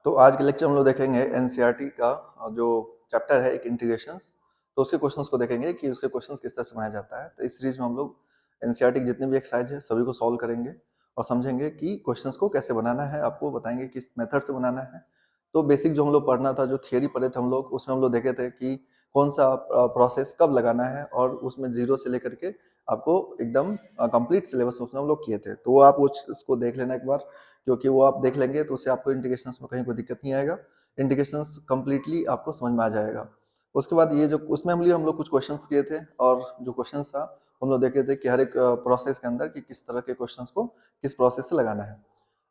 तो आज के लेक्चर हम लोग देखेंगे एनसीईआरटी का जो चैप्टर है एक इंटीग्रेशंस। तो उसके क्वेश्चंस को देखेंगे कि उसके क्वेश्चंस किस तरह से बनाया जाता है। तो इस सीरीज में हम लोग एनसीईआरटी के जितने भी एक्सरसाइज है सभी को सॉल्व करेंगे और समझेंगे कि क्वेश्चंस को कैसे बनाना है, आपको बताएंगे किस मेथड से बनाना है। तो बेसिक जो हम लोग पढ़ना था, जो थियरी पढ़े थे हम लोग, उसमें हम लोग देखे थे कि कौन सा प्रोसेस कब लगाना है और उसमें जीरो से लेकर के आपको एकदम कंप्लीट सिलेबस उसमें हम लोग किए थे। तो वो आप उसको देख लेना एक बार, क्योंकि वो आप देख लेंगे तो उससे आपको इंटीग्रेशंस में कहीं कोई दिक्कत नहीं आएगा। इंटीग्रेशंस कंप्लीटली आपको समझ में आ जाएगा। उसके बाद ये जो उसमें हम लोग कुछ क्वेश्चंस किए थे और जो क्वेश्चंस था हम लोग देखे थे कि हर एक प्रोसेस के अंदर कि किस तरह के क्वेश्चंस को किस प्रोसेस से लगाना है।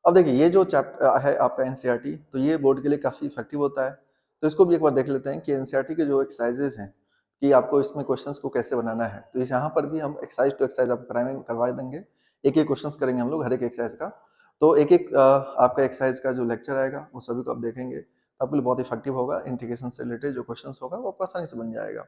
अब देखिए ये जो चैप्टर है आपका एनसीईआरटी, तो ये बोर्ड के लिए काफ़ी इफेक्टिव होता है। तो इसको भी एक बार देख लेते हैं कि एनसीईआरटी के जो एक्सरसाइजेज हैं कि आपको इसमें क्वेश्चंस को कैसे बनाना है। तो इस यहाँ पर भी हम एक्सरसाइज टू एक्सरसाइज आपको करवा देंगे। एक एक क्वेश्चंस करेंगे हम लोग हर एक एक्सरसाइज का। तो एक एक आपका एक्सरसाइज का जो लेक्चर आएगा वो सभी को आप देखेंगे, आपके लिए बहुत इफेक्टिव होगा। इंटीग्रेशन से रिलेटेड जो क्वेश्चंस होगा वो आपको आसानी से बन जाएगा।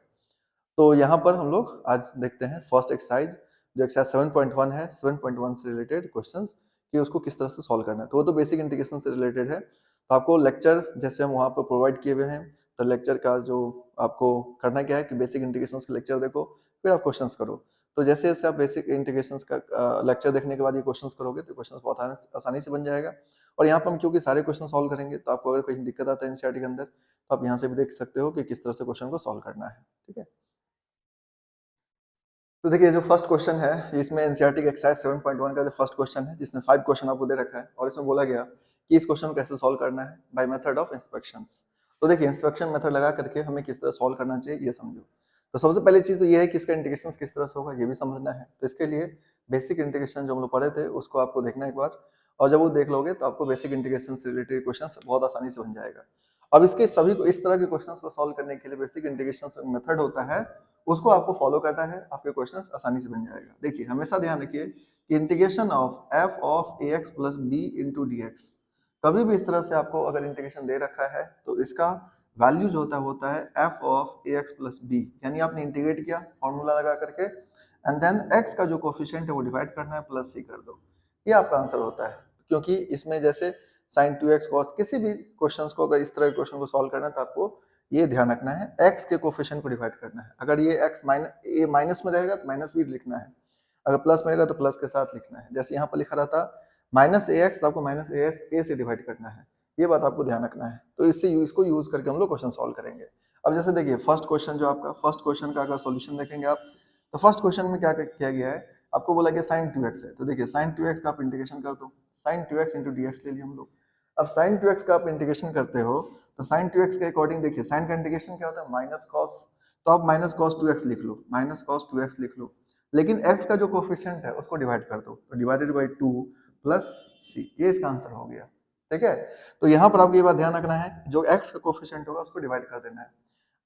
तो यहाँ पर हम लोग आज देखते हैं फर्स्ट एक्सरसाइज, जो एक्सरसाइज 7.1 है। 7.1 से रिलेटेड क्वेश्चंस कि उसको किस तरह से सॉल्व करना है। तो वो तो बेसिक इंटीग्रेशन से रिलेटेड है। तो आपको लेक्चर जैसे हम वहाँ पर प्रोवाइड किए हुए हैं, तो लेक्चर का जो आपको करना क्या है कि बेसिक इंटीग्रेशन के लेक्चर देखो, फिर आप क्वेश्चंस करो। तो जैसे जैसे आप बेसिक इंटीग्रेशन का लेक्चर देखने के बाद ये क्वेश्चंस करोगे तो क्वेश्चंस बहुत आसानी से बन जाएगा। और यहाँ पर हम क्योंकि सारे क्वेश्चन सॉल्व करेंगे, तो आपको अगर कहीं दिक्कत आता है एनसीईआरटी के अंदर, तो आप यहाँ से भी देख सकते हो कि किस तरह से क्वेश्चन को सॉल्व करना है। ठीक है, तो देखिए जो फर्स्ट क्वेश्चन है इसमें एनसीईआरटी का एक्सरसाइज 7.1 का जो फर्स्ट क्वेश्चन है, जिसमें 5 क्वेश्चन आपको दे रखा है और इसमें बोला गया कि इस क्वेश्चन को कैसे सॉल्व करना है बाय मेथड ऑफ इंस्पेक्शंस। तो देखिए इंस्पेक्शन मेथड लगा करके हमें किस तरह सॉल्व करना चाहिए ये समझो। तो सबसे पहली चीज तो ये है कि इसका इंटीग्रेशन किस तरह से होगा ये भी समझना है। तो इसके लिए बेसिक इंटीग्रेशन जो हम लोग पढ़े थे उसको आपको देखना है एक बार, और जब वो देख लोगे तो आपको बेसिक इंटीग्रेशन से रिलेटेड क्वेश्चन बहुत आसानी से बन जाएगा। अब इसके सभी को इस तरह के क्वेश्चन को सॉल्व करने के लिए बेसिक इंटीग्रेशन मेथड होता है, उसको आपको फॉलो करना है, आपके क्वेश्चंस आसानी से बन जाएगा। देखिए हमेशा ध्यान रखिए कि integration of f of A x plus B into D x, कभी भी इस तरह से आपको अगर इंटीग्रेशन दे रखा है तो इसका वैल्यू जो होता है f of A x plus b, यानी आपने इंटीग्रेट किया फॉर्मूला लगा करके, एंड देन एक्स का जो कोफिशिएंट है वो डिवाइड करना है, प्लस सी कर दो। ये आपका आंसर होता है। क्योंकि इसमें जैसे साइन 2x cos, किसी भी क्वेश्चंस को अगर इस तरह के क्वेश्चन को सॉल्व करना है तो आपको ये ध्यान रखना है x के कोफिशिएंट को डिवाइड करना है। अगर ये x माइनस में रहेगा तो माइनस भी लिखना है, अगर प्लस में रहेगा तो प्लस के साथ लिखना है। जैसे यहाँ पर लिखा रहता माइनस ए एक्स, तो आपको माइनस ए एक्स ए से डिवाइड करना है। ये बात आपको ध्यान रखना है। तो इसको यूज करके हम लोग क्वेश्चन सॉल्व करेंगे। अब जैसे देखिए फर्स्ट क्वेश्चन जो आपका फर्स्ट क्वेश्चन का अगर सॉल्यूशन देखेंगे आप, तो फर्स्ट क्वेश्चन में क्या किया गया है, आपको बोला गया साइन 2x है। तो देखिए साइन 2x का आप इंटीग्रेशन कर दो, sign 2x into D x ले लिया हम लोग। अब साइन 2x का आप इंटीग्रेशन करते हो तो साइन 2x के अकॉर्डिंग देखिए साइन का इंटीग्रेशन क्या होता है, माइनस कॉस। तो आप माइनस कॉस 2x लिख लो, माइनस कॉस 2x लिख लो। लेकिन x का जो कोफिशिएंट है उसको डिवाइड कर दो, तो डिवाइडेड बाई 2 प्लस c, ये इसका आंसर हो गया। ठीक है, तो यहाँ पर आपको ये बात ध्यान रखना है जो x का कोफिशिएंट होगा उसको डिवाइड कर देना है।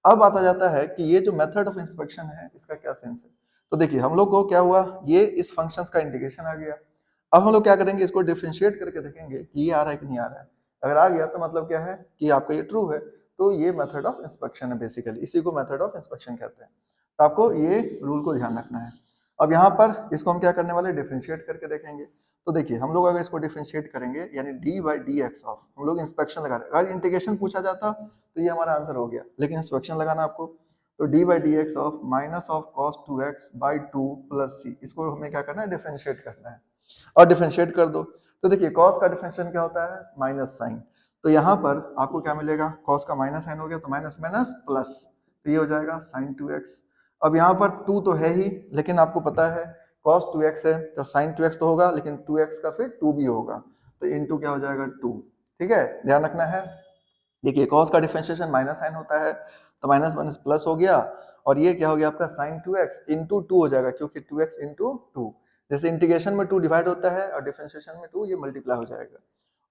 अब आता जाता है कि ये जो मेथड ऑफ इंस्पेक्शन है इसका क्या सेंस है। तो देखिए हम लोग को क्या हुआ, ये इस फंक्शंस का इंटीग्रेशन आ गया। अब हम लोग क्या करेंगे, इसको डिफरेंशिएट करके देखेंगे कि ये आ रहा है कि नहीं आ रहा है। अगर आ गया तो मतलब क्या है कि आपका ये ट्रू है। तो ये मेथड ऑफ इंस्पेक्शन है, बेसिकली इसी को मेथड ऑफ इंस्पेक्शन कहते हैं। तो आपको ये रूल को ध्यान रखना है। अब यहाँ पर इसको हम क्या करने वाले, डिफरेंशिएट करके देखेंगे। तो देखिए हम लोग अगर इसको डिफरेंशिएट करेंगे यानी D by D x of, हम लोग इंस्पेक्शन लगा रहे हैं। अगर इंटीग्रेशन पूछा जाता तो ये हमारा आंसर हो गया, लेकिन इंस्पेक्शन लगाना आपको। तो D by D x of minus of cos 2x by 2 plus C, इसको हमें क्या करना है, डिफरेंशिएट करना है और डिफरेंशिएट कर दो। तो देखिए कॉस का डिफरेंशिएशन क्या होता है, माइनस साइन। तो यहाँ पर आपको क्या मिलेगा, कॉस का माइनस साइन हो गया तो माइनस माइनस प्लस, तो ये हो जाएगा साइन 2x। अब यहाँ पर 2 तो है ही, लेकिन आपको पता है cos 2x है तो sin 2x तो होगा, लेकिन 2x का फिर 2 भी होगा, तो इनटू क्या हो जाएगा 2। ठीक है, ध्यान रखना है। देखिए cos का डिफरेंशिएशन माइनस साइन होता है तो माइनस माइनस प्लस हो गया, और ये क्या हो गया आपका sin 2x इंटू 2 हो जाएगा, क्योंकि 2x इंटू 2, जैसे इंटीग्रेशन में 2 डिवाइड होता है और डिफरेंशिएशन में 2 ये मल्टीप्लाई हो जाएगा।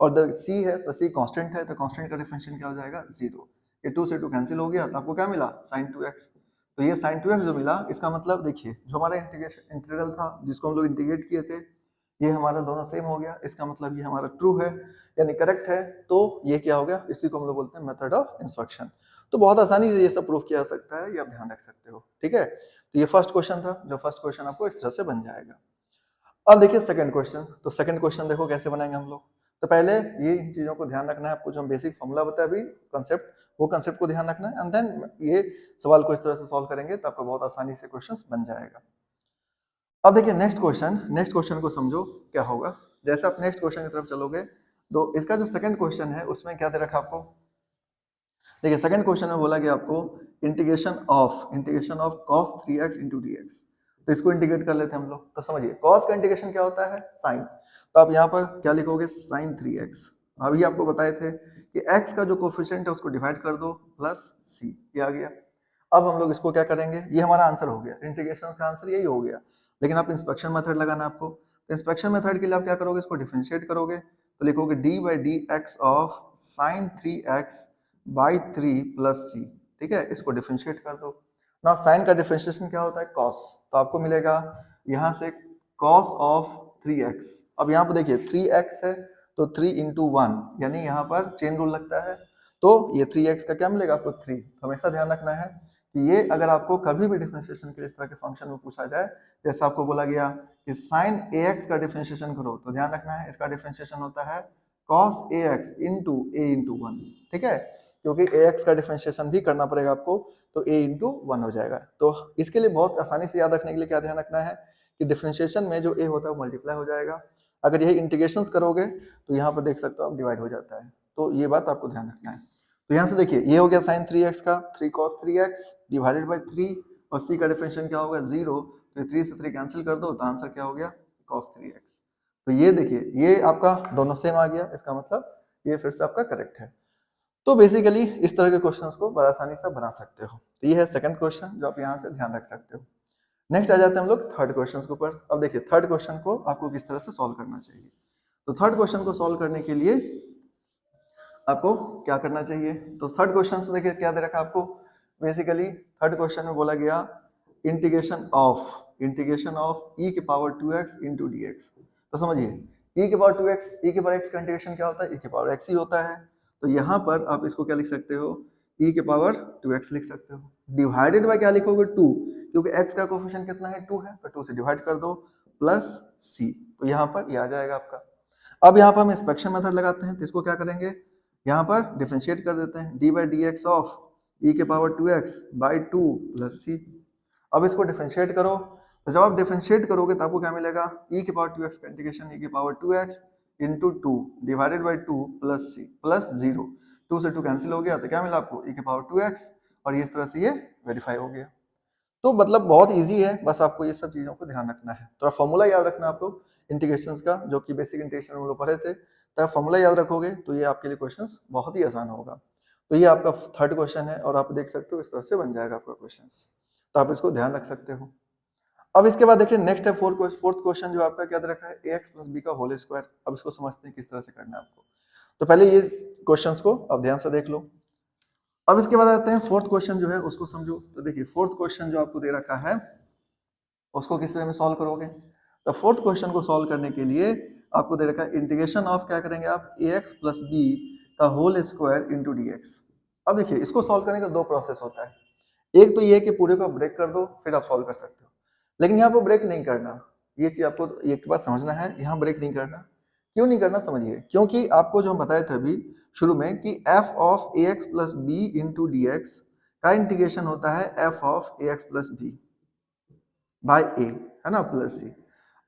और द c है तो c कांस्टेंट है, तो कांस्टेंट का डिफरेंशिएशन क्या हो जाएगा 0। ये 2 से 2 कैंसिल हो गया तो आपको क्या मिला sin 2x। तो ये sin 2x जो मिला, इसका मतलब देखिए जो हमारा इंटीग्रल था जिसको हम लोग इंटीग्रेट किए थे, ये हमारा दोनों सेम हो गया। इसका मतलब ये हमारा ट्रू है यानी करेक्ट है। तो ये क्या हो गया, इसी को हम लोग बोलते हैं मेथड ऑफ इंस्पेक्शन। तो बहुत आसानी से ये सब प्रूफ किया जा सकता है, ये आप ध्यान रख सकते हो। ठीक है, तो ये फर्स्ट क्वेश्चन था, जो फर्स्ट क्वेश्चन आपको इस तरह से बन जाएगा। अब देखिए सेकंड क्वेश्चन। तो सेकंड क्वेश्चन देखो कैसे बनाएंगे हम लोग। तो पहले ये इन चीजों को ध्यान रखना है आपको, जो हम बेसिक फॉर्मूला बताया अभी कंसेप्ट, वो कंसेप्ट को ध्यान रखना है एंड देन ये सवाल को इस तरह से सॉल्व करेंगे तो आपको बहुत आसानी से क्वेश्चन बन जाएगा। अब देखिए नेक्स्ट क्वेश्चन को समझो क्या होगा। जैसे आप नेक्स्ट क्वेश्चन की तरफ चलोगे तो इसका जो सेकंड क्वेश्चन है उसमें क्या दे रखा आपको, देखिए सेकंड क्वेश्चन में बोला गया आपको integration of cos 3x into dx। तो इसको इंटीग्रेट कर लेते हैं हम लोग। तो समझिए cos का इंटीग्रेशन क्या होता है, साइन। तो आप यहाँ पर क्या लिखोगे, साइन 3x। अभी आपको बताए थे कि x का जो कोफिशिएंट है उसको डिवाइड कर दो प्लस c, ये आ गया। अब हम लोग इसको क्या करेंगे, ये हमारा आंसर हो गया, इंटीग्रेशन का आंसर यही हो गया। लेकिन आप इंस्पेक्शन मेथड लगाना आपको। तो इंस्पेक्शन मेथड के लिए आप क्या करोगे, इसको डिफरेंशिएट करोगे तो लिखोगे d by D x of sine 3x by 3 plus C. ठीक है, इसको डिफरेंशिएट कर दो ना। साइन का डिफरेंशिएशन क्या होता है, कॉस। तो आपको मिलेगा यहाँ से कॉस ऑफ 3x। अब यहाँ पर देखिए 3x है तो 3 इंटू 1, यानी यहाँ पर चेन रूल लगता है। तो ये 3x का क्या मिलेगा आपको, 3। तो हमेशा ध्यान रखना है कि ये अगर आपको कभी भी डिफरेंशिएशन के इस तरह के फंक्शन में पूछा जाए, जैसे आपको बोला गया कि साइन ax का डिफरेंशिएशन करो, तो ध्यान रखना है इसका डिफरेंशिएशन होता है cos ax into a into 1। ठीक है, क्योंकि ax का डिफरेंशिएशन भी करना पड़ेगा आपको, तो a इंटू 1 हो जाएगा। तो इसके लिए बहुत आसानी से याद रखने के लिए क्या ध्यान रखना है कि डिफरेंशिएशन में जो a होता है वो मल्टीप्लाई हो जाएगा। अगर यही इंटीग्रेशंस करोगे तो यहाँ पर देख सकते हो आप डिवाइड हो जाता है। तो ये बात आपको ध्यान रखना है। तो यहाँ से देखिए ये हो गया साइन 3x का 3 cos 3x डिवाइडेड बाई 3, और c का डिफरेंशिएशन क्या होगा 0। तो 3 से 3 कैंसिल कर दो तो आंसर क्या हो गया, cos 3x। तो ये देखिए ये आपका दोनों सेम आ गया, इसका मतलब ये फिर से आपका करेक्ट है। तो बेसिकली इस तरह के क्वेश्चंस को बड़ा आसानी से बना सकते हो। तो ये है सेकंड क्वेश्चन जो आप यहाँ से ध्यान रख सकते हो। नेक्स्ट आ जाते हैं हम लोग थर्ड क्वेश्चन के ऊपर। अब देखिए थर्ड क्वेश्चन को आपको किस तरह से सॉल्व करना चाहिए। तो थर्ड क्वेश्चन को सॉल्व करने के लिए आपको क्या करना चाहिए, तो थर्ड क्वेश्चन तो देखिए क्या दे रखा है आपको। बेसिकली थर्ड क्वेश्चन में बोला गया इंटीग्रेशन ऑफ e की power 2x into D x. तो समझिए e की पावर 2x, e की पावर x का इंटीग्रेशन क्या होता है, e की पावर x ही होता है। तो यहाँ पर आप इसको क्या लिख सकते हो, e की पावर 2x लिख सकते हो, डिवाइडेड बाय क्या लिखोगे 2, क्योंकि x का कोफिशिएंट कितना है 2 है, तो 2 से डिवाइड कर दो प्लस c। तो यहाँ पर ये आ जाएगा आपका। अब यहाँ पर हम इंस्पेक्शन मेथड लगाते हैं, तो इसको क्या करेंगे, यहाँ पर डिफरेंशिएट कर देते हैं, D by D x of E के पावर 2x बाई 2 प्लस सी। अब इसको डिफरेंशिएट करो, तो जब आप डिफरेंशिएट करोगे तो आपको क्या मिलेगा, ई के पावर 2x का इंटीग्रेशन ई के power 2x into 2 divided by 2 plus c plus 0। 2 से 2 कैंसिल हो गया तो क्या मिला आपको, ई के पावर 2x, और इस तरह से ये वेरीफाई हो गया। तो मतलब बहुत इजी है, बस आपको ये सब चीज़ों को ध्यान रखना है। थोड़ा फॉर्मूला याद रखना आप लोग इंटीग्रेशंस का, जो कि बेसिक इंटीग्रेशन हम लोग पढ़े थे। तो फॉर्मूला याद रखोगे तो ये आपके लिए क्वेश्चंस बहुत ही आसान होगा। तो ये आपका थर्ड क्वेश्चन है और आप देख सकते हो इस तरह से बन जाएगा आपका क्वेश्चन। तो आप इसको ध्यान रख सकते हो। अब इसके बाद देखिए नेक्स्ट है फोर्थ क्वेश्चन जो आपका क्या दे रखा है, ए एक्स प्लस बी का होल स्क्वायर। अब इसको समझते हैं किस तरह से करना है आपको। तो पहले ये क्वेश्चंस को अब ध्यान से देख लो। अब इसके बाद आते हैं फोर्थ क्वेश्चन जो है उसको समझो। तो देखिए फोर्थ क्वेश्चन जो आपको दे रखा है उसको किस वे में सॉल्व करोगे। तो फोर्थ क्वेश्चन को सॉल्व करने के लिए आपको दे रखा है इंटीग्रेशन ऑफ क्या करेंगे आप, ए एक्स प्लस बी का whole square into D x. अब देखिए इसको सॉल्व करने का दो प्रोसेस होता है। एक तो ये है कि पूरे को ब्रेक कर दो फिर आप सॉल्व कर सकते हो, लेकिन यहाँ पर ब्रेक नहीं करना। ये चीज आपको एक बात समझना है, यहाँ ब्रेक नहीं करना। क्यों नहीं करना समझिए, क्योंकि आपको जो हम बताए थे अभी शुरू में कि f of A x plus B into D x का इंटीग्रेशन होता है f of A x plus B by A, है ना, प्लस सी।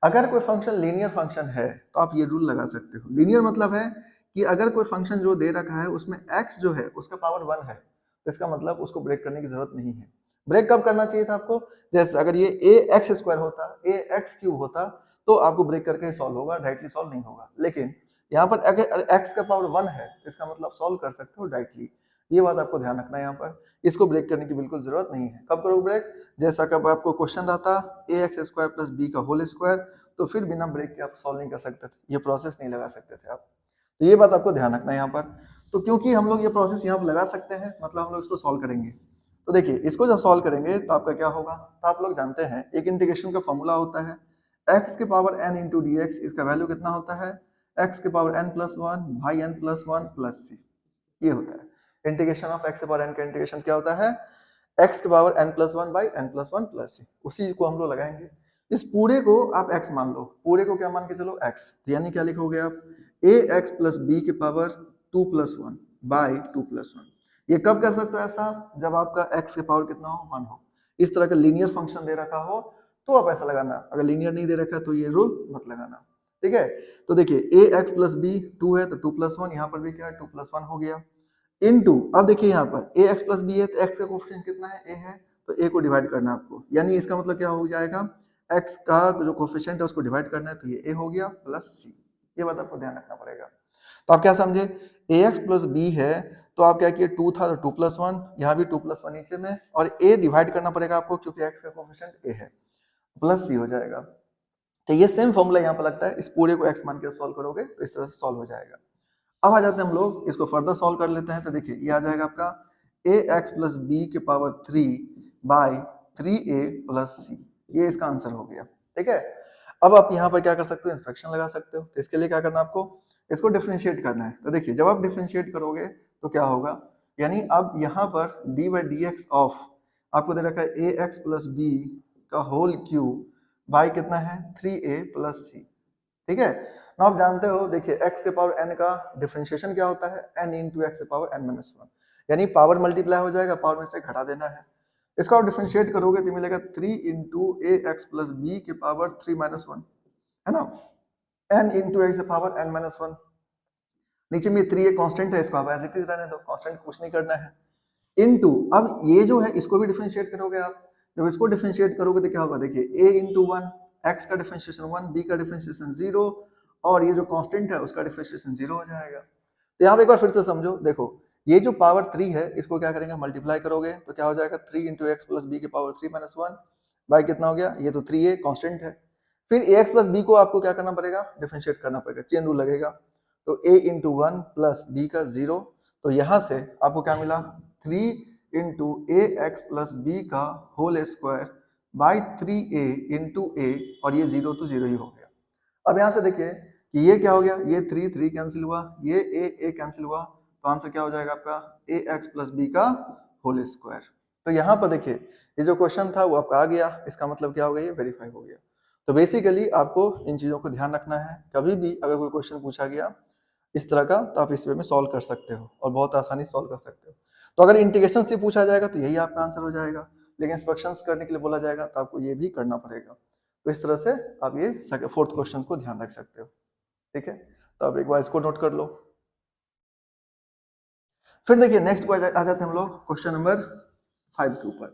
अगर कोई फंक्शन लीनियर फंक्शन है तो आप ये रूल लगा सकते हो। लीनियर मतलब है कि अगर कोई फंक्शन जो दे रखा है उसमें x जो है उसका पावर 1 है, तो इसका मतलब उसको ब्रेक करने की जरूरत नहीं है। ब्रेक कब करना चाहिए था आपको, जैसे अगर ये ए एक्स स्क्वायर होता, ए एक्स क्यूब होता, तो आपको ब्रेक करके सॉल्व होगा, डायरेक्टली सॉल्व नहीं होगा। लेकिन यहाँ पर अगर x का पावर 1 है इसका मतलब सॉल्व कर सकते हो डायरेक्टली। ये बात आपको ध्यान रखना है, यहाँ पर इसको ब्रेक करने की बिल्कुल जरूरत नहीं है। कब करोगे ब्रेक, जैसा कब आपको क्वेश्चन आता ए एक्स स्क्वायर प्लस बी का होल स्क्वायर, तो फिर बिना ब्रेक के आप सॉल्व नहीं कर सकते थे, ये प्रोसेस नहीं लगा सकते थे आप। तो ये बात आपको ध्यान रखना है यहाँ पर। तो क्योंकि हम लोग ये प्रोसेस यहाँ पर लगा सकते हैं, मतलब हम लोग इसको सॉल्व करेंगे। तो देखिए इसको जब सॉल्व करेंगे तो आपका क्या होगा, तो आप लोग जानते हैं एक इंटीग्रेशन का फॉर्मूला होता है x के power n into D X. इसका वैल्यू कितना होता है, x के power n plus 1 by n plus 1 plus सी। ये होता है इंटीग्रेशन ऑफ x के पावर n का इंटीग्रेशन क्या होता है, x के power n plus 1 by n plus 1 plus C. उसी को हम लोग लगाएंगे। इस पूरे को आप x मान लो, पूरे को क्या मान के चलो x, यानी क्या लिखोगे आप, ए एक्स प्लस बी के पावर 2+1 बाई 2+1। ये कब कर सकते हो ऐसा? जब आपका x के पावर कितना हो? 1 हो। इस तरह का लीनियर फंक्शन दे रखा हो तो आप ऐसा लगाना, अगर लीनियर नहीं दे रखा तो ये रूल मत लगाना, ठीक है। तो देखिए ए एक्स प्लस बी 2 है तो 2+1, यहाँ पर भी क्या है 2+1 हो गया, इनटू, अब देखिए यहाँ पर ए एक्स प्लस बी है तो एक्स का कोफिशिएंट कितना है? ए है, तो ए को डिवाइड करना है आपको, यानी इसका मतलब क्या हो जाएगा? एक्स का जो कोफिशिएंट है उसको डिवाइड करना है, तो ये ए हो गया प्लस सी। ये बात आपको ध्यान रखना पड़ेगा। तो आप क्या समझे? ए एक्स प्लस बी है तो आप क्या किए, 2 था तो 2+1, यहाँ भी 2+1 नीचे में, और ए डिवाइड करना पड़ेगा आपको क्योंकि एक्स का कोफिशिएंट ए है, प्लस सी हो जाएगा। तो ये सेम फॉर्मूला यहाँ पर लगता है, इस पूरे को एक्स मान के सॉल्व करोगे तो इस तरह से सॉल्व हो जाएगा। अब आ जाते हैं हम लोग इसको फर्दर सॉल्व कर लेते हैं। तो देखिए ये आ जाएगा आपका ए एक्स प्लस बी के पावर 3 बाई 3a प्लस सी, ये इसका आंसर हो गया, ठीक है। अब आप यहाँ पर क्या कर सकते हो? इंस्पेक्शन लगा सकते हो। तो इसके लिए क्या करना है आपको? इसको डिफरेंशिएट करना है। तो देखिए जब आप डिफरेंशिएट करोगे तो क्या होगा, यानी अब यहाँ पर D by D x of आपको दे रखा है ए एक्स प्लस बी का होल क्यूब बाई कितना है 3a प्लस सी, ठीक है ना। आप जानते हो देखिए x के पावर n का डिफरेंशिएशन क्या होता है? n इंटू एक्स के पावर n-1, यानी पावर मल्टीप्लाई हो जाएगा, पावर में से घटा देना है। इसका आप डिफरेंशिएट करोगे तो मिलेगा 3 into A x plus B के पावर 3-1, है ना, n इंटू एक्स के पावर n-1। नीचे में 3 एक कांस्टेंट है, इसको आप एज इट इज रहने दो, कांस्टेंट कुछ नहीं करना है, इनटू, अब ये जो है इसको भी डिफरेंशिएट करोगे आप। जब इसको डिफरेंशिएट करोगे तो क्या होगा? देखिए a इंटू 1, एक्स का डिफरेंशिएशन 1, बी का डिफरेंशिएशन 0, और ये जो कांस्टेंट है उसका डिफरेंशिएशन 0 हो जाएगा। तो यहाँ पे एक बार फिर से समझो, देखो ये जो पावर 3 है इसको क्या करेंगे? मल्टीप्लाई करोगे तो क्या हो जाएगा? 3 इंटू एक्स प्लस बी के पावर 3-1 बाई कितना हो गया? ये तो 3a कांस्टेंट है। फिर ए एक्स प्लस बी को आपको क्या करना पड़ेगा? डिफरेंशिएट करना पड़ेगा, चेन रूल लगेगा। तो a इंटू 1 प्लस बी का 0, तो यहाँ से आपको क्या मिला? 3 into A x plus B का whole square by 3a into A, और ये 0 तो 0 ही हो गया। अब यहाँ से देखिए कि ये क्या हो गया? ये 3 कैंसिल हुआ, ये ए कैंसिल हुआ, तो आंसर क्या हो जाएगा आपका? ए एक्स प्लस बी का होल स्क्वायर। तो यहाँ पर देखिए ये जो क्वेश्चन था वो आपका आ गया, इसका मतलब क्या हो गया? ये वेरीफाई हो गया। तो बेसिकली आपको इन चीज़ों को ध्यान रखना है, कभी भी अगर कोई क्वेश्चन पूछा गया इस तरह का तो आप इस वे में सॉल्व कर सकते हो और बहुत आसानी सॉल्व कर सकते हो। तो अगर इंटीग्रेशन से पूछा जाएगा तो यही आपका आंसर हो जाएगा, लेकिन इंस्पेक्शंस करने के लिए बोला जाएगा तो आपको ये भी करना पड़ेगा। तो इस तरह से आप ये फोर्थ क्वेश्चन को ध्यान रख सकते हो, ठीक है। तो आप एक बार इसको नोट कर लो। फिर देखिए नेक्स्ट को आ जाते हैं हम लोग क्वेश्चन नंबर 5 के ऊपर।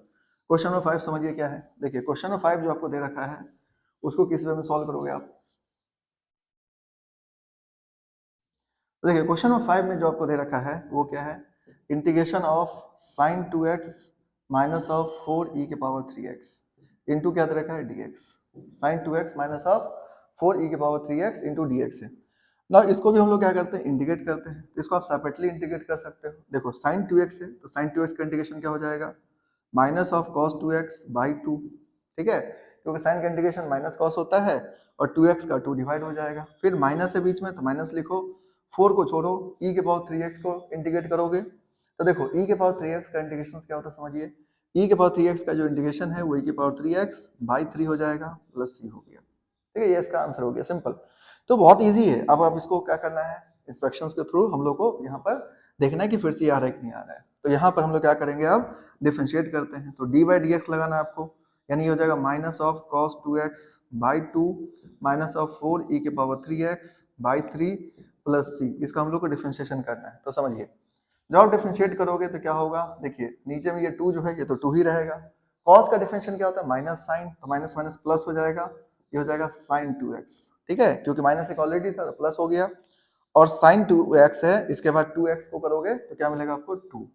क्वेश्चन नंबर 5 समझिए क्या है। देखिए क्वेश्चन नंबर 5 जो आपको दे रखा है उसको किस वे में सॉल्व करोगे आप? तो देखिए क्वेश्चन नंबर 5 में जो आपको दे रखा है वो क्या है? Integration of sin 2x minus of 4e के पावर 3x इंटू क्या दे रखा है? dx। sin 2x minus of 4e के पावर 3x इंटू dx है ना। इसको भी हम लोग क्या करते हैं? इंटीग्रेट करते हैं। तो इसको आप सेपरेटली इंटीग्रेट कर सकते हो। देखो sin 2x है तो sin 2x का इंटीग्रेशन क्या हो जाएगा? Minus of cos 2x by 2, ठीक है, क्योंकि साइन का इंटीग्रेशन माइनस कॉस होता है और 2x का 2 डिवाइड हो जाएगा। फिर माइनस है बीच में तो माइनस लिखो, 4 को छोड़ो, e के पावर 3x को इंटीग्रेट करोगे तो देखो e के पावर 3x का इंटीग्रेशन क्या होता है समझिए। e के पावर 3x का जो इंटीग्रेशन है वो e के पावर 3x बाई 3 हो जाएगा प्लस c हो गया, ठीक है। ये इसका आंसर हो गया, सिंपल। तो बहुत ईजी है। अब आप इसको क्या करना है? इंस्पेक्शंस के थ्रू हम लोग को यहाँ पर देखना है कि फिर से आ रहा है कि नहीं आ रहा है। तो यहाँ पर हम लोग क्या करेंगे? अब डिफरेंशिएट करते हैं। तो डी बाई डी एक्स लगाना है आपको, यानी ये हो जाएगा minus of cos 2x by 2 minus of 4e के पावर 3x बाई 3 प्लस सी। इसका हम लोग को डिफरेंशिएशन करना है। तो समझिए जब आप डिफरेंशिएट करोगे तो क्या होगा? देखिए नीचे में ये 2 जो है ये तो 2 ही रहेगा। कॉस का डिफरेंशिएशन क्या होता है? माइनस साइन, तो माइनस माइनस प्लस हो जाएगा, ये हो जाएगा साइन 2x, ठीक है, क्योंकि माइनस एक ऑलरेडी था तो प्लस हो गया। और साइन 2x है, इसके बाद 2x को करोगे तो क्या मिलेगा आपको? 2,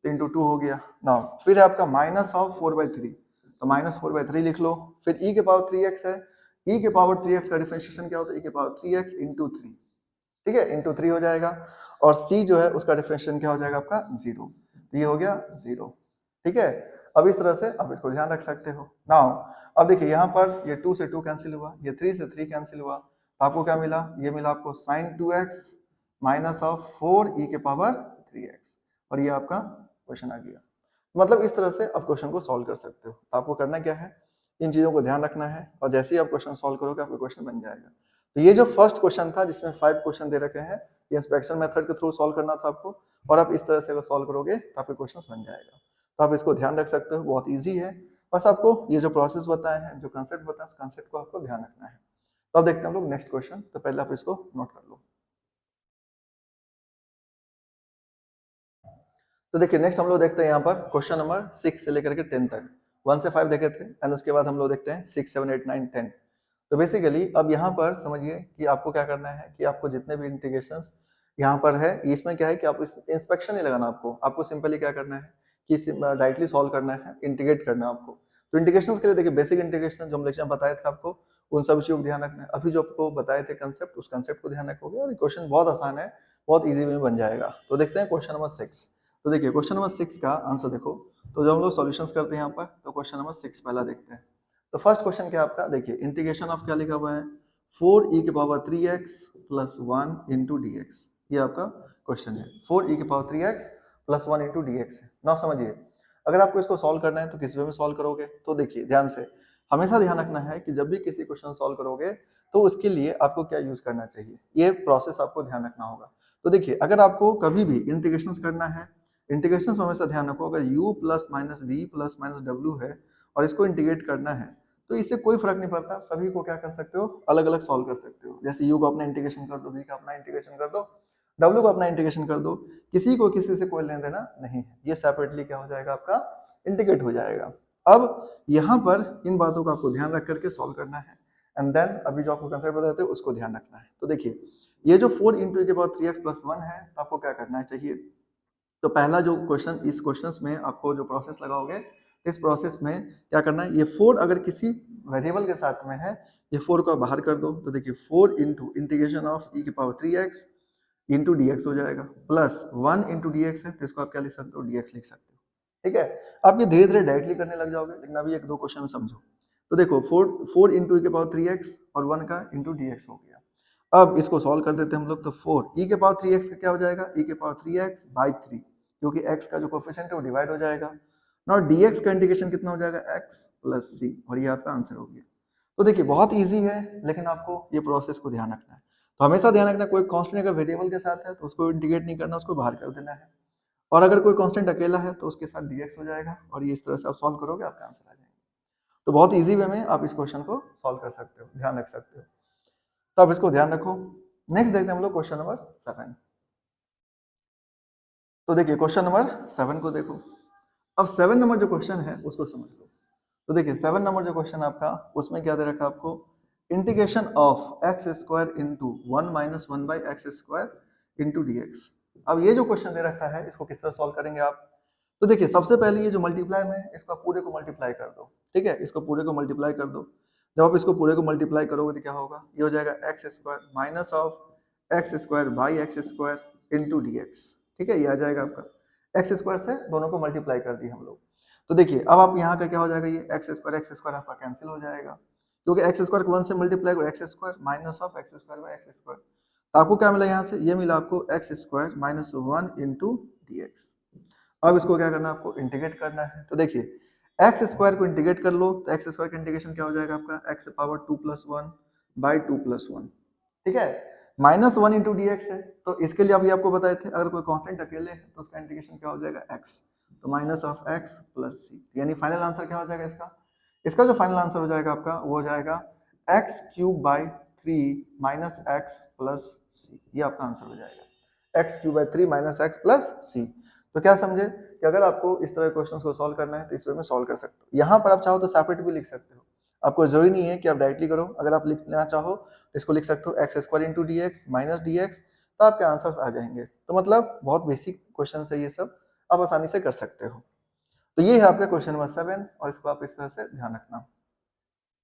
तो इंटू 2 हो गया ना। फिर है आपका माइनस ऑफ 4/3, तो माइनस 4/3 लिख लो। फिर e के पावर 3x है, e के पावर 3x का डिफरेंशिएशन क्या होता है? e के पावर 3x इंटू 3, ठीक है, इंटू 3 हो जाएगा। और c जो है उसका डिफरेंशिएशन क्या हो जाएगा आपका? 0, तो ये हो गया 0, ठीक है। अब इस तरह से आप इसको ध्यान रख सकते हो। नाउ अब देखिए यहाँ पर ये 2 से 2 कैंसिल हुआ, ये 3 से 3 कैंसिल हुआ, तो आपको क्या मिला? ये मिला आपको sign 2x minus of 4e के पावर 3x, और ये आपका क्वेश्चन आ गया। मतलब इस तरह से आप क्वेश्चन को सॉल्व कर सकते हो। तो आपको करना क्या है? इन चीज़ों को ध्यान रखना है और जैसे ही आप क्वेश्चन सॉल्व करोगे आपका क्वेश्चन बन जाएगा। तो ये जो फर्स्ट क्वेश्चन था जिसमें 5 क्वेश्चन दे रखे हैं, ये इंस्पेक्शन मेथड के थ्रू सॉल्व करना था आपको, और आप इस तरह से अगर सॉल्व करोगे तो आपके क्वेश्चन बन जाएगा। तो आप इसको ध्यान रख सकते हो, बहुत ईजी है। बस आपको ये जो प्रोसेस बताए हैं, जो कंसेप्ट बताए हैं, उस कंसेप्ट को आपको ध्यान रखना है। तो अब देखते हैं हम लोग नेक्स्ट क्वेश्चन। तो पहले आप इसको नोट कर लो। तो देखिए नेक्स्ट हम लोग देखते हैं यहाँ पर क्वेश्चन नंबर 6 से लेकर के 10 तक, 1 से 5 देखे थे, एंड उसके बाद हम लोग देखते हैं 6, 7, 8, 9, 10। तो बेसिकली अब यहाँ पर समझिए कि आपको क्या करना है कि आपको जितने भी इंटीग्रेशंस यहाँ पर है, इसमें क्या है कि आप इंस्पेक्शन नहीं लगाना, आपको सिंपली क्या करना है कि डायरेक्टली सॉल्व करना है, इंटीग्रेट करना है आपको। तो इंटीग्रेशन के लिए देखिए बेसिक इंटीग्रेशन जो हम लेक्चर में बताए थे आपको, उन सब चीजों को ध्यान रखना है। अभी जो आपको बताए थे कंसेप्ट, उस कंसेप्ट को ध्यान रखोगे और क्वेश्चन बहुत आसान है, बहुत ईजी वे में बन जाएगा। तो देखते हैं क्वेश्चन नंबर 6। तो देखिए क्वेश्चन नंबर 6 का आंसर देखो। तो जब हम लोग सॉल्यूशंस करते हैं यहाँ पर, तो क्वेश्चन नंबर 6 पहला देखते हैं। तो फर्स्ट क्वेश्चन क्या आपका, देखिए इंटीग्रेशन ऑफ क्या लिखा हुआ है, 4e⁻3x plus 1 into D x. ये आपका क्वेश्चन है, 4e⁻3x plus 1 into D x है। ना समझिए, अगर आपको इसको सॉल्व करना है तो किस वे में सॉल्व करोगे, तो देखिए ध्यान से, हमेशा ध्यान रखना है कि जब भी किसी क्वेश्चन सॉल्व करोगे तो उसके लिए आपको क्या यूज करना चाहिए, ये प्रोसेस आपको ध्यान रखना होगा। तो देखिए अगर आपको कभी भी इंटीग्रेशन करना है, इंटीग्रेशन में हमेशा ध्यान रखो, अगर u plus minus v plus minus डब्ल्यू है और इसको इंटीग्रेट करना है, तो इससे कोई फर्क नहीं पड़ता, सभी को क्या कर सकते हो, अलग अलग सॉल्व कर सकते हो। जैसे u को अपना इंटीग्रेशन कर दो, v का अपना इंटीग्रेशन कर दो, w को अपना इंटीग्रेशन कर दो, किसी को किसी से कोई लेना देना नहीं है, ये सेपरेटली क्या हो जाएगा, आपका इंटीग्रेट हो जाएगा। अब यहाँ पर इन बातों का आपको ध्यान रख करके सॉल्व करना है, एंड देन अभी जो आपको कंसेप्ट बताए थे उसको ध्यान रखना है। तो देखिए ये जो 4 इंटू ए के पावर 3x प्लस 1 है, तो आपको क्या करना चाहिए, तो पहला जो क्वेश्चन, इस क्वेश्चंस में आपको जो प्रोसेस लगाओगे, इस प्रोसेस में क्या करना है, ये 4 अगर किसी वेरिएबल के साथ में है, ये 4 को बाहर कर दो। तो देखिए 4 इंटू इंटीग्रेशन ऑफ ई की पावर 3x इंटू डी हो जाएगा, प्लस 1 इंटू डी है, तो इसको आप क्या लिख सकते हो, dx लिख सकते हो। ठीक है, आप ये धीरे धीरे डायरेक्टली करने लग जाओगे, लेकिन अभी एक दो क्वेश्चन समझो। तो देखो 4 इंटू ई के पावर 3x और 1 का इंटू डी हो गया। अब इसको सॉल्व कर देते हैं हम लोग। तो 4 ई के पावर 3x का क्या हो जाएगा, ई के पावर 3x बाई 3, क्योंकि x का जो कोफिशिएंट है वो डिवाइड हो जाएगा। नाउ dx का इंटीग्रेशन कितना हो जाएगा, x प्लस c, और ये आपका आंसर हो गया। तो देखिए बहुत इजी है, लेकिन आपको ये प्रोसेस को ध्यान रखना है। तो हमेशा ध्यान रखना, कोई कांस्टेंट अगर वेरिएबल के साथ है तो उसको इंटीग्रेट नहीं करना, उसको बाहर कर देना है। और अगर कोई कांस्टेंट अकेला है तो उसके साथ dx हो जाएगा, और ये इस तरह से आप सॉल्व करोगे, आपका आंसर आ जाएगा। तो बहुत ईजी वे में आप इस क्वेश्चन को सॉल्व कर सकते हो, ध्यान रख सकते हो। तो आप इसको ध्यान रखो। नेक्स्ट देखते हैं हम लोग क्वेश्चन नंबर 7। तो देखिए क्वेश्चन नंबर 7 को देखो। अब 7 नंबर जो क्वेश्चन है उसको समझ लो। तो देखिए 7 नंबर जो क्वेश्चन आपका, उसमें क्या दे रखा है आपको, integration of x square into 1 minus 1 by x square into D x. अब ये जो क्वेश्चन दे रखा है, इसको किस तरह सॉल्व करेंगे आप। तो देखिए सबसे पहले ये जो मल्टीप्लाई में, इसको पूरे को मल्टीप्लाई कर दो। ठीक है, इसको पूरे को मल्टीप्लाई कर दो। जब आप इसको पूरे को मल्टीप्लाई करोगे तो क्या होगा, ये हो जाएगा x square minus of x square by x square into D x. ठीक है, ये आ जाएगा आपका, एक्स स्क्वायर से दोनों को मल्टीप्लाई कर दिए हम लोग। तो देखिए अब आप यहाँ का क्या हो जाएगा, ये एक्स स्क्वायर आपका कैंसिल हो जाएगा, क्योंकि एक्स स्क्वायर को 1 से मल्टीप्लाई करो, x square minus of x square by x square. तो आपको क्या मिला यहाँ से, ये मिला आपको x square minus 1 into D x. अब इसको क्या करना है, आपको इंटीग्रेट करना है। तो देखिए एक्स स्क्वायर को इंटीग्रेट कर लो, तो एक्स स्क्वायर का इंटीग्रेशन क्या हो जाएगा आपका, x power 2 plus 1 by 2 plus 1। ठीक है, माइनस 1 इंटू डी एक्स है, तो इसके लिए अभी आपको बताए थे, अगर कोई कॉन्स्टेंट अकेले है तो उसका इंटीग्रेशन क्या हो जाएगा, एक्स, तो माइनस ऑफ एक्स प्लस सी, यानी फाइनल आंसर क्या हो जाएगा इसका, इसका जो फाइनल आंसर हो जाएगा आपका, वो हो जाएगा X cube by 3 minus x plus सी। ये आपका आंसर हो जाएगा, X cube by 3 minus x plus सी। तो क्या समझे कि अगर आपको इस तरह के क्वेश्चंस को सॉल्व करना है तो इस वे में सॉल्व कर सकते हो। यहाँ पर आप चाहो तो सेपरेट भी लिख सकते हो, आपको जरूरी नहीं है कि आप डायरेक्टली करो। अगर आप लिखना चाहो तो इसको लिख सकते हो x square into D x minus D x, तो आपके आंसर आ जाएंगे। तो मतलब बहुत बेसिक क्वेश्चन है ये सब, आप आसानी से कर सकते हो। तो ये है आपका क्वेश्चन नंबर 7, और इसको आप इस तरह से ध्यान रखना।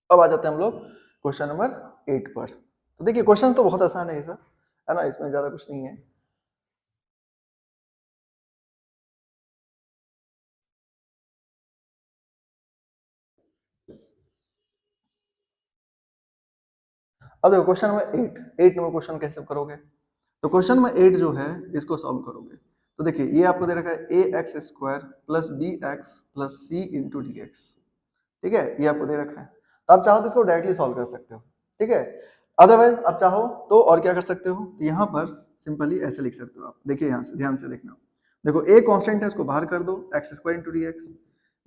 अब आ जाते हैं हम लोग क्वेश्चन नंबर 8 पर। तो देखिए क्वेश्चन तो बहुत आसान है ये सब, है ना, इसमें ज्यादा कुछ नहीं है। अब देखो क्वेश्चन नंबर 8 नंबर क्वेश्चन कैसे करोगे। तो क्वेश्चन नंबर 8 जो है इसको सॉल्व करोगे। तो देखिए ये आपको दे रखा है A X square plus B X plus C into D x. ठीक है, ये आपको दे रखा है, तो आप चाहो तो इसको डायरेक्टली सॉल्व कर सकते हो। ठीक है, अदरवाइज आप चाहो तो और क्या कर सकते हो, यहाँ पर सिंपली ऐसे लिख सकते हो आप। देखिए यहाँ से ध्यान से देखना, देखो ए कांस्टेंट है, इसको बाहर कर दो x square into D x,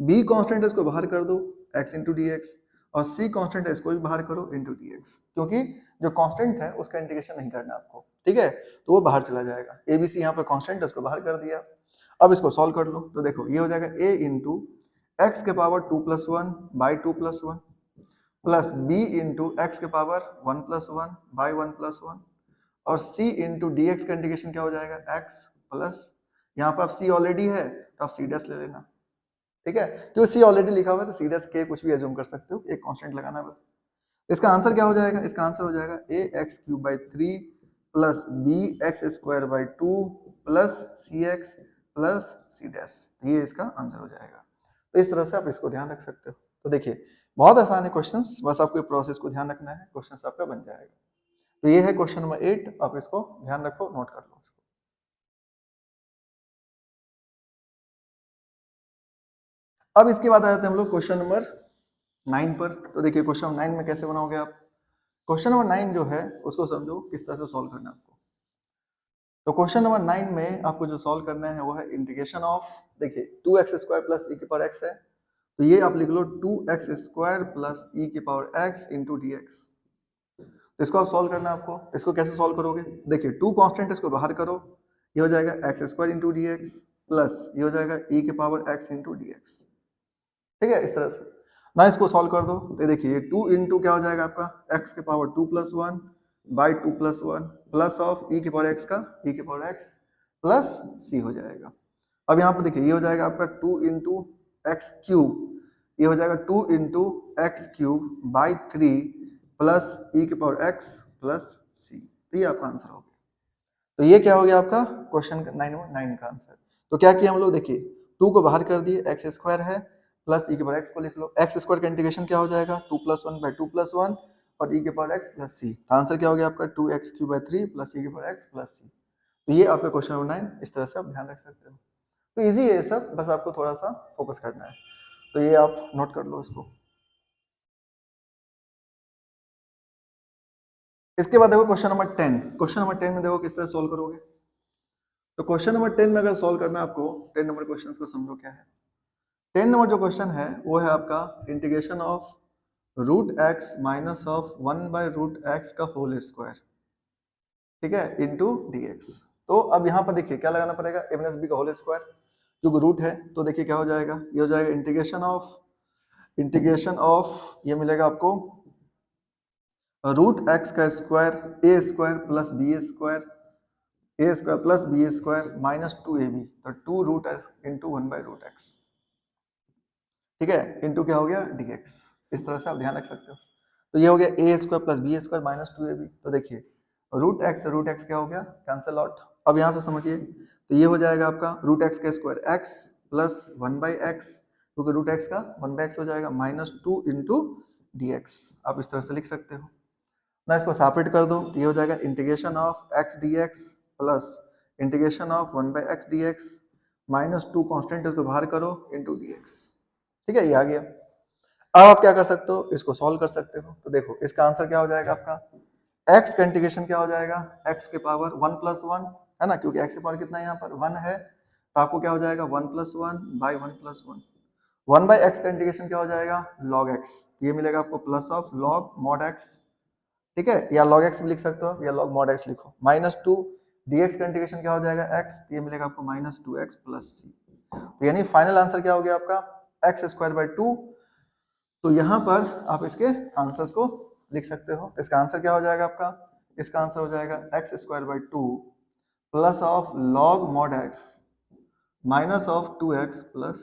be constant है, इसको बाहर कर दो एक्स इंटू डी एक्स, और सी कांस्टेंट है, इसको भी बाहर करो इंटू डी एक्स, क्योंकि जो कांस्टेंट है उसका इंटीग्रेशन नहीं करना आपको, ठीक है, तो वो बाहर चला जाएगा। ए बी सी यहाँ पर कांस्टेंट है, उसको बाहर कर दिया। अब इसको सॉल्व कर लो, तो देखो ये हो जाएगा ए इंटू एक्स के power 2+1 by 2+1 plus B into x के पावर 1+1 बाई 1+1 और c इंटू डी एक्स का इंटीग्रेशन क्या हो जाएगा x प्लस, यहाँ पर आप c ऑलरेडी है तो आप c डैश ले लेना, ठीक है, क्योंकि c ऑलरेडी लिखा हुआ है तो c डैश के कुछ भी एज्यूम कर सकते हो, एक कांस्टेंट लगाना है बस। इसका आंसर क्या हो जाएगा, इसका आंसर हो जाएगा ax³/3 plus bx²/2 plus cx plus c dash, ये इसका आंसर हो जाएगा। तो इस तरह से आप इसको ध्यान रख सकते हो। तो देखिए बहुत आसान है क्वेश्चंस, बस आपको प्रोसेस को ध्यान रखना है, क्वेश्चंस आपका बन जाएगा। तो ये है क्वेश्चन नंबर 8, आप इसको ध्यान रखो, नोट कर लो इसको। अब इसके बाद आ जाते हैं हम लोग क्वेश्चन नंबर 9 पर। तो देखिए क्वेश्चन नंबर 9 में कैसे बनाओगे आप, क्वेश्चन नंबर 9 जो है उसको समझो किस तरह से सॉल्व करना है आपको। तो क्वेश्चन नंबर 9 में आपको जो सॉल्व करना है वो है इंटीग्रेशन ऑफ, देखिए 2x² प्लस e की पावर x है, तो ये आप लिख लो 2x² प्लस e की power x into D x. इसको आप सॉल्व करना है आपको। इसको कैसे सॉल्व करोगे, देखिए 2 कांस्टेंट इसको बाहर करो, ये हो जाएगा x² into D x plus ये हो जाएगा e की power x into D x, ठीक है, इस तरह से ना इसको सॉल्व कर दो। तो देखिए 2 इंटू क्या हो जाएगा आपका x के power 2+1 by 2+1 plus of e की पावर x का e की पावर x प्लस c हो जाएगा। अब यहाँ पर देखिए ये हो जाएगा आपका 2 इंटू एक्स क्यूब, ये हो जाएगा 2 into X cube by 3 plus E की पावर x प्लस सी, तो ये आपका आंसर हो गया। तो ये क्या हो गया आपका क्वेश्चन 9 का आंसर। तो क्या किया हम लोग, देखिए 2 को बाहर कर दिए, x² है प्लस ई के पावर x को लिख लो, x² का इंटीग्रेशन क्या हो जाएगा 2+1 बाई 2+1 और ई के पावर x प्लस सी, तो आंसर क्या हो गया आपका 2x³ प्लस ई के पावर x प्लस सी। तो ये आपका क्वेश्चन नंबर 9, इस तरह से आप ध्यान रख सकते हो। तो इजी है ये सब, बस आपको थोड़ा सा फोकस करना है। तो ये आप नोट कर लो इसको। इसके बाद देखो क्वेश्चन नंबर 10, क्वेश्चन नंबर 10 में देखो किस तरह सोल्व करोगे। तो क्वेश्चन नंबर 10 में अगर सोल्व करना है आपको, 10 नंबर क्वेश्चन को समझो क्या है। 10 नंबर जो क्वेश्चन है वो है आपका integration of √x minus of 1/√x का होल स्क्वायर, ठीक है, इंटू dx। तो अब यहाँ पर देखिए क्या लगाना पड़ेगा, a माइनस बी का होल स्क्वायर, क्योंकि रूट है, तो देखिए क्या हो जाएगा, ये हो जाएगा इंटीग्रेशन ऑफ ये मिलेगा आपको √x का square a² plus b² minus 2ab, तो 2√x इंटू 1/√x, ठीक है, इंटू क्या हो गया dx। इस तरह से आप ध्यान रख सकते हो। तो ये हो गया a² plus b² minus 2ab। तो देखिए √x क्या हो गया, कैंसिल आउट। अब यहाँ से समझिए, तो ये हो जाएगा आपका √x का स्क्वायर x प्लस 1/x, क्योंकि √x का 1/x हो जाएगा माइनस 2 इंटू dx, आप इस तरह से लिख सकते हो ना। इसको सेपरेट कर दो, तो ये हो जाएगा integration of x dx plus integration of 1/x dx minus 2 constant इसको बाहर करो इंटू dx, ठीक है, ये आ गया। अब आप क्या कर सकते हो, इसको सॉल्व कर सकते हो। तो देखो इसका आंसर क्या हो जाएगा आपका, x का इंटीग्रेशन क्या हो जाएगा x के पावर 1+1 है ना, क्योंकि x के पावर कितना है यहाँ पर 1 है, तो आपको क्या हो जाएगा 1+1 बाई 1+1, 1/x का इंटीग्रेशन क्या हो जाएगा log x, ये मिलेगा आपको plus of log mod x, ठीक है, या log x भी लिख सकते हो या log mod x लिखो, माइनस 2 dx का इंटीग्रेशन क्या हो जाएगा x, ये मिलेगा आपको माइनस 2x प्लस c। तो यानी फाइनल आंसर क्या हो गया आपका x²/2। तो यहाँ पर आप इसके आंसर्स को लिख सकते हो। इसका आंसर क्या हो जाएगा आपका, इसका आंसर हो जाएगा x²/2 plus of log mod x minus of 2x plus,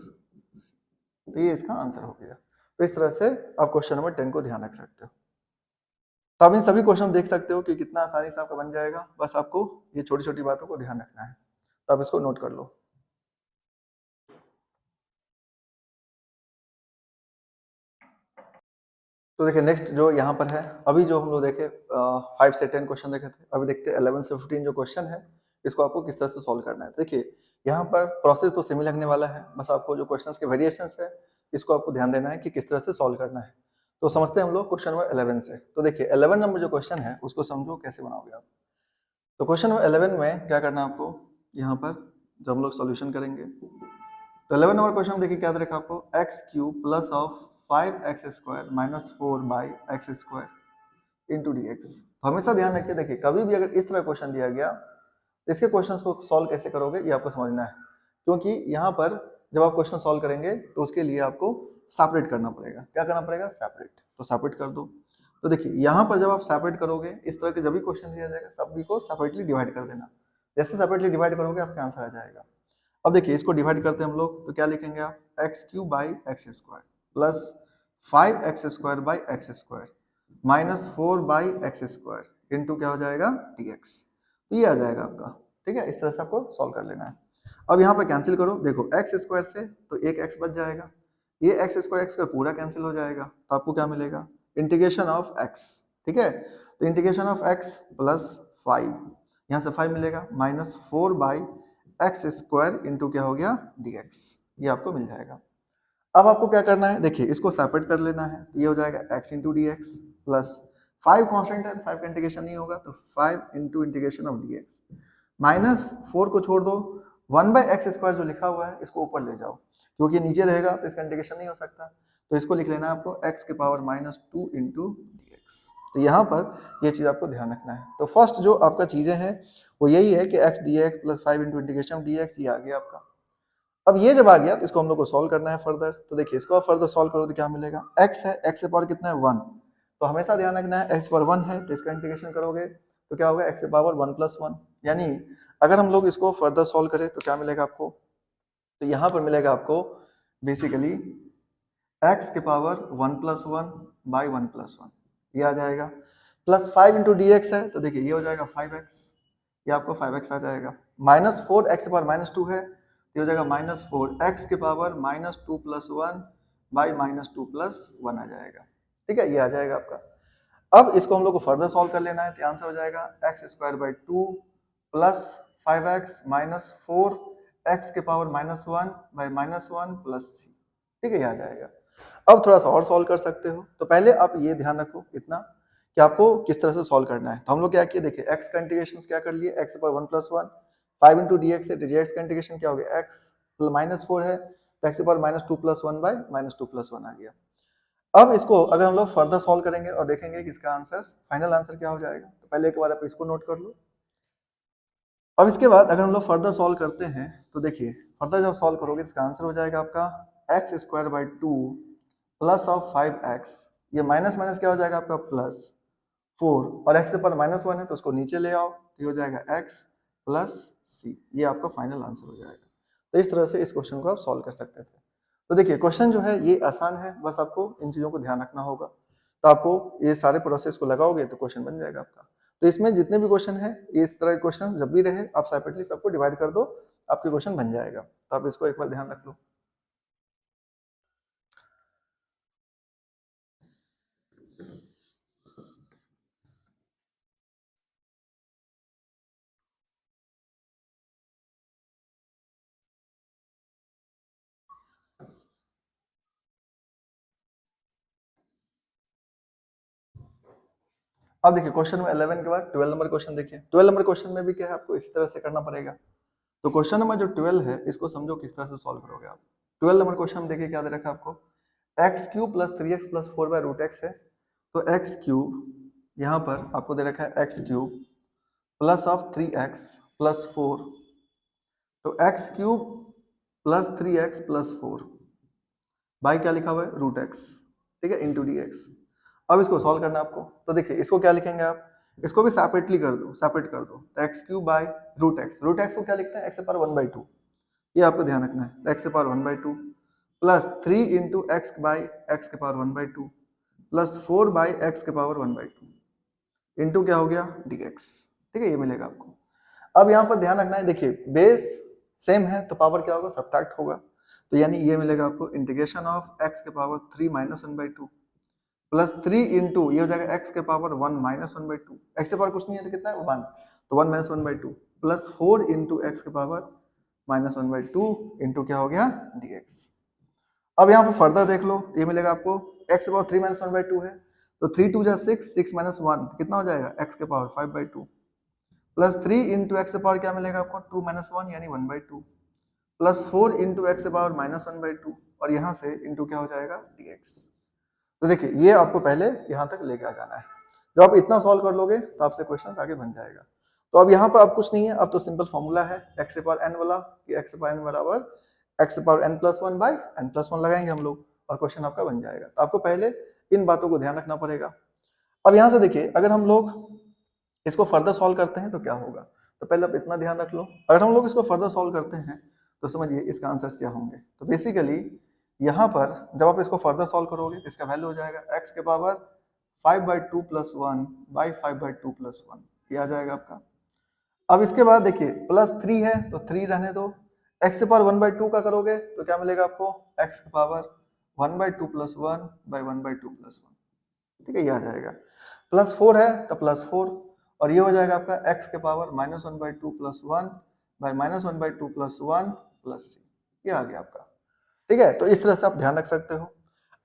तो ये इसका आंसर हो गया। तो इस तरह से आप क्वेश्चन नंबर 10 को ध्यान रख सकते हो। तो आप इन सभी क्वेश्चन देख सकते हो कि कितना आसानी से आपका बन जाएगा, बस आपको ये छोटी छोटी बातों को ध्यान रखना है। तो आप इसको नोट कर लो। तो देखिए नेक्स्ट जो यहाँ पर है, अभी जो हम लोग देखे 5 से 10 क्वेश्चन देखे थे, अभी देखते हैं 11 से 15 जो क्वेश्चन है इसको आपको किस तरह से सॉल्व करना है। देखिए यहाँ पर प्रोसेस तो सेम ही लगने वाला है, बस आपको जो क्वेश्चंस के वेरिएशंस है इसको आपको ध्यान देना है कि किस तरह से सॉल्व करना है। तो समझते हैं हम लोग क्वेश्चन नंबर 11 से। तो देखिए 11 नंबर जो क्वेश्चन है उसको समझो कैसे बनाओगे आप। तो क्वेश्चन नंबर 11 में क्या करना है आपको, यहाँ पर जब हम लोग सॉल्यूशन करेंगे तो 11 नंबर क्वेश्चन देखिए क्या दे रखा आपको, X cube plus of 5x² minus 4/x² into D x. तो हमेशा ध्यान रखिए, देखिए कभी भी अगर इस तरह क्वेश्चन दिया गया तो इसके क्वेश्चंस को सॉल्व कैसे करोगे ये आपको समझना है, क्योंकि यहाँ पर जब आप क्वेश्चन सॉल्व करेंगे तो उसके लिए आपको सेपरेट करना पड़ेगा। क्या करना पड़ेगा? सेपरेट। तो सेपरेट कर दो। तो देखिए यहाँ पर जब आप सेपरेट करोगे, इस तरह के जब भी क्वेश्चन दिया जाएगा सभी को सेपरेटली डिवाइड कर देना। जैसे सेपरेटली डिवाइड करोगे आपका आंसर आ जाएगा। अब देखिए इसको डिवाइड करते हैं हम लोग, तो क्या लिखेंगे आप, x³ plus 5x² minus 4/x² into क्या हो जाएगा, dx। तो ये आ जाएगा आपका। ठीक है, इस तरह से आपको सॉल्व कर लेना है। अब यहाँ पे कैंसिल करो, देखो x² से तो एक x बच जाएगा, ये x² पूरा कैंसिल हो जाएगा, तो आपको क्या मिलेगा, इंटीग्रेशन ऑफ x। ठीक है, तो इंटीग्रेशन ऑफ x प्लस 5, यहाँ से 5 मिलेगा, माइनस 4/x² इंटू क्या हो गया, dx। ये आपको मिल जाएगा। अब आपको क्या करना है, देखिए इसको सेपरेट कर लेना है, ये हो जाएगा x into D x plus 5 constant है, 5 का इंटीग्रेशन नहीं होगा तो 5 into integration of D x minus 4 को छोड़ दो, 1/x² जो लिखा हुआ है इसको ऊपर ले जाओ, क्योंकि नीचे रहेगा तो इसका इंटीग्रेशन नहीं हो सकता, तो इसको लिख लेना है आपको x के पावर -2 इंटू डी एक्स। तो यहाँ पर ये चीज़ आपको ध्यान रखना है। तो फर्स्ट जो आपका चीज़ें हैं वो यही है कि x d x plus 5 into integration of D x, ये आ गया आपका। अब ये जब आ गया तो इसको हम लोग को सॉल्व करना है फर्दर। तो देखिए इसको आप फर्दर सॉल्व करो तो क्या मिलेगा, x है, x से पावर कितना है 1, तो हमेशा ध्यान रखना है x पर 1 है तो इसका इंटीग्रेशन करोगे तो क्या होगा, x से पावर 1 + 1। यानी अगर हम लोग इसको फर्दर सॉल्व करें तो क्या मिलेगा आपको, तो यहाँ पर मिलेगा आपको बेसिकली x के पावर 1 + 1/1 + 1, ये आ जाएगा, प्लस 5 इंटू डी एक्स है तो देखिए ये हो जाएगा 5x, ये आपको 5x आ जाएगा, माइनस 4 x के पावर -2 है, ये हो जाएगा -4 x के पावर -2 + 1/-2 + 1 आ जाएगा। ठीक है, ये आ जाएगा आपका। अब इसको हम लोग को फर्दर सॉल्व कर लेना है, तो आंसर हो जाएगा x²/2 plus 5x minus 4 x के पावर -1/-1 प्लस c। ठीक है, ये आ जाएगा। अब थोड़ा सा और सॉल्व कर सकते हो, तो पहले आप ये ध्यान रखो इतना कि आपको किस तरह से सॉल्व करना है। तो हम लोग क्या किए, देखिए x का इंटीग्रेशन क्या कर लिए, x के पावर 1 + 1, 5 इंटू डी एक्स है, dx का इंटीग्रेशन क्या हो गया, x -4 है तो x के पावर -2 + 1/-2 + 1 आ गया। अब इसको अगर हम लोग फर्दर सॉल्व करेंगे और देखेंगे कि इसका आंसर फाइनल आंसर क्या हो जाएगा, तो पहले एक बार आप इसको नोट कर लो। अब इसके बाद अगर हम लोग फर्दर सॉल्व करते हैं तो देखिए फर्दर जब सॉल्व करोगे इसका आंसर हो जाएगा आपका x²/2 प्लस ऑफ 5x, ये माइनस माइनस क्या हो जाएगा आपका प्लस 4, और x के पावर -1 है तो उसको नीचे ले आओ, तो ये हो जाएगा x प्लस c, ये आपका फाइनल आंसर हो जाएगा। तो इस तरह से इस क्वेश्चन को आप सॉल्व कर सकते थे। तो देखिए क्वेश्चन जो है ये आसान है, बस आपको इन चीज़ों को ध्यान रखना होगा, तो आपको ये सारे प्रोसेस को लगाओगे तो क्वेश्चन बन जाएगा आपका। तो इसमें जितने भी क्वेश्चन है, इस तरह के क्वेश्चन जब भी रहे आप सेपरेटली सबको डिवाइड कर दो, आपके क्वेश्चन बन जाएगा। तो आप इसको एक बार ध्यान रख लो। अब देखिए क्वेश्चन में 11 के बाद 12 नंबर क्वेश्चन देखिए। 12 नंबर क्वेश्चन में भी क्या है, आपको इसी तरह से करना पड़ेगा। तो क्वेश्चन नंबर जो 12 है इसको समझो किस तरह से सॉल्व करोगे आप। 12 नंबर क्वेश्चन में देखिए क्या दे रखा है आपको, x³ + 3x + 4/√x है, तो x³ यहाँ पर आपको दे रखा है x³ प्लस ऑफ 3x + 4, तो x³ + 3x + 4 बाई क्या लिखा हुआ है, √x। ठीक है, इंटू डी एक्स। अब इसको सॉल्व करना है आपको, तो देखिए इसको क्या लिखेंगे आप, इसको भी सेपरेटली कर दो, सेपरेट कर दो, तो x³ बाई √x, √x को क्या लिखते हैं, x के पावर 1/2, ये आपको ध्यान रखना है, x के power 1/2 plus 3 into x by x के पावर 1/2 प्लस 4 बाई एक्स के पावर 1/2 इंटू क्या हो गया, dx। ठीक है, ये मिलेगा आपको। अब यहाँ पर ध्यान रखना है, देखिए बेस सेम है तो पावर क्या होगा, सब्ट्रैक्ट होगा, तो यानी ये मिलेगा आपको इंटीग्रेशन ऑफ x के पावर 3 - 1/2 प्लस 3 इंटू ये हो जाएगा x के पावर 1 - 1/2, x के पावर कुछ नहीं है तो कितना है 1, तो 1 - 1/2 प्लस 4 इंटू एक्स के पावर -1/2 इंटू क्या हो गया, dx। अब यहाँ पर फर्दर देख लो, ये मिलेगा आपको x पावर 3 माइनस 1/2 है, तो 3 2 जा 6, 6 माइनस 1 कितना हो जाएगा x के पावर 5/2 प्लस 3 इंटू एक्स के पावर क्या मिलेगा आपको 2 माइनस 1 यानी 1/2 प्लस 4 इंटू एक्स के पावर माइनस 1/2 और यहाँ से इंटू क्या हो जाएगा dx। तो देखिए ये आपको पहले यहाँ तक लेके आ जाना है। जब आप इतना सॉल्व कर लोगे तो आपसे क्वेश्चन आगे बन जाएगा। तो अब यहाँ पर अब कुछ नहीं है, अब तो सिंपल फॉर्मूला है x से पावर n वाला कि x से पावर n बराबर x से पावर n+1 बाई n+1 लगाएंगे हम लोग और क्वेश्चन आपका बन जाएगा। तो आपको पहले इन बातों को ध्यान रखना पड़ेगा। अब यहाँ से देखिए अगर हम लोग इसको फर्दर सॉल्व करते हैं तो क्या होगा, तो पहले आप इतना ध्यान रख लो। अगर हम लोग इसको फर्दर सॉल्व करते हैं तो समझिए इसका आंसर्स क्या होंगे। तो बेसिकली यहाँ पर जब आप इसको फर्दर सॉल्व करोगे तो इसका वैल्यू हो जाएगा x के पावर 5/2 प्लस 1 बाई 5/2 प्लस 1, ये आ जाएगा आपका। अब इसके बाद देखिए प्लस 3 है तो 3 रहने दो, x से पावर 1/2 का करोगे तो क्या मिलेगा आपको x के पावर 1/2 प्लस 1 बाई 1/2 प्लस 1, ठीक है ये आ जाएगा। प्लस 4 है तो प्लस 4 और ये हो जाएगा आपका x के power -1/2 plus 1 by -1/2 plus 1 plus c, ये आ गया आपका, ठीक है। तो इस तरह से आप ध्यान रख सकते हो।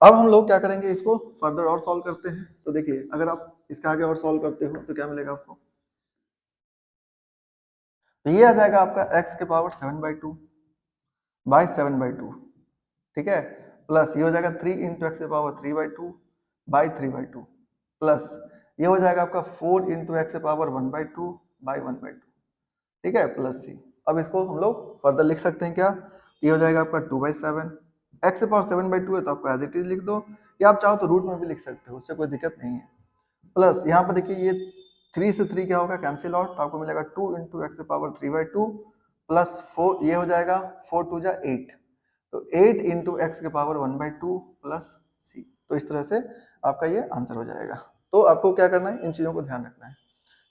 अब हम लोग क्या करेंगे इसको फर्दर और सॉल्व करते हैं। तो देखिए अगर आप इसका आगे और सॉल्व करते हो तो क्या मिलेगा आपको, तो ये आ जाएगा आपका x के पावर 7/2 बाई 7/2, ठीक है, प्लस ये हो जाएगा 3 इंटू एक्स के पावर 3/2 बाई 3/2 प्लस ये हो जाएगा आपका 4 इंटू एक्स के पावर 1/2 बाई 1/2, ठीक है, प्लस सी। अब इसको हम लोग फर्दर लिख सकते हैं क्या, ये हो जाएगा आपका 2/7, एक्स से पावर 7/2 है तो आपको एज इट इज लिख दो, या आप चाहो तो रूट में भी लिख सकते हो, उससे कोई दिक्कत नहीं है। प्लस यहाँ पर देखिए ये 3 से 3 क्या होगा कैंसिल आउट, तो आपको मिलेगा 2 इंटू एक्स से पावर 3/2 प्लस 4 ये हो जाएगा 4 2 जा 8, तो 8 इंटू एक्स के पावर 1/2 प्लस सी। तो इस तरह से आपका ये आंसर हो जाएगा। तो आपको क्या करना है, इन चीज़ों को ध्यान रखना है।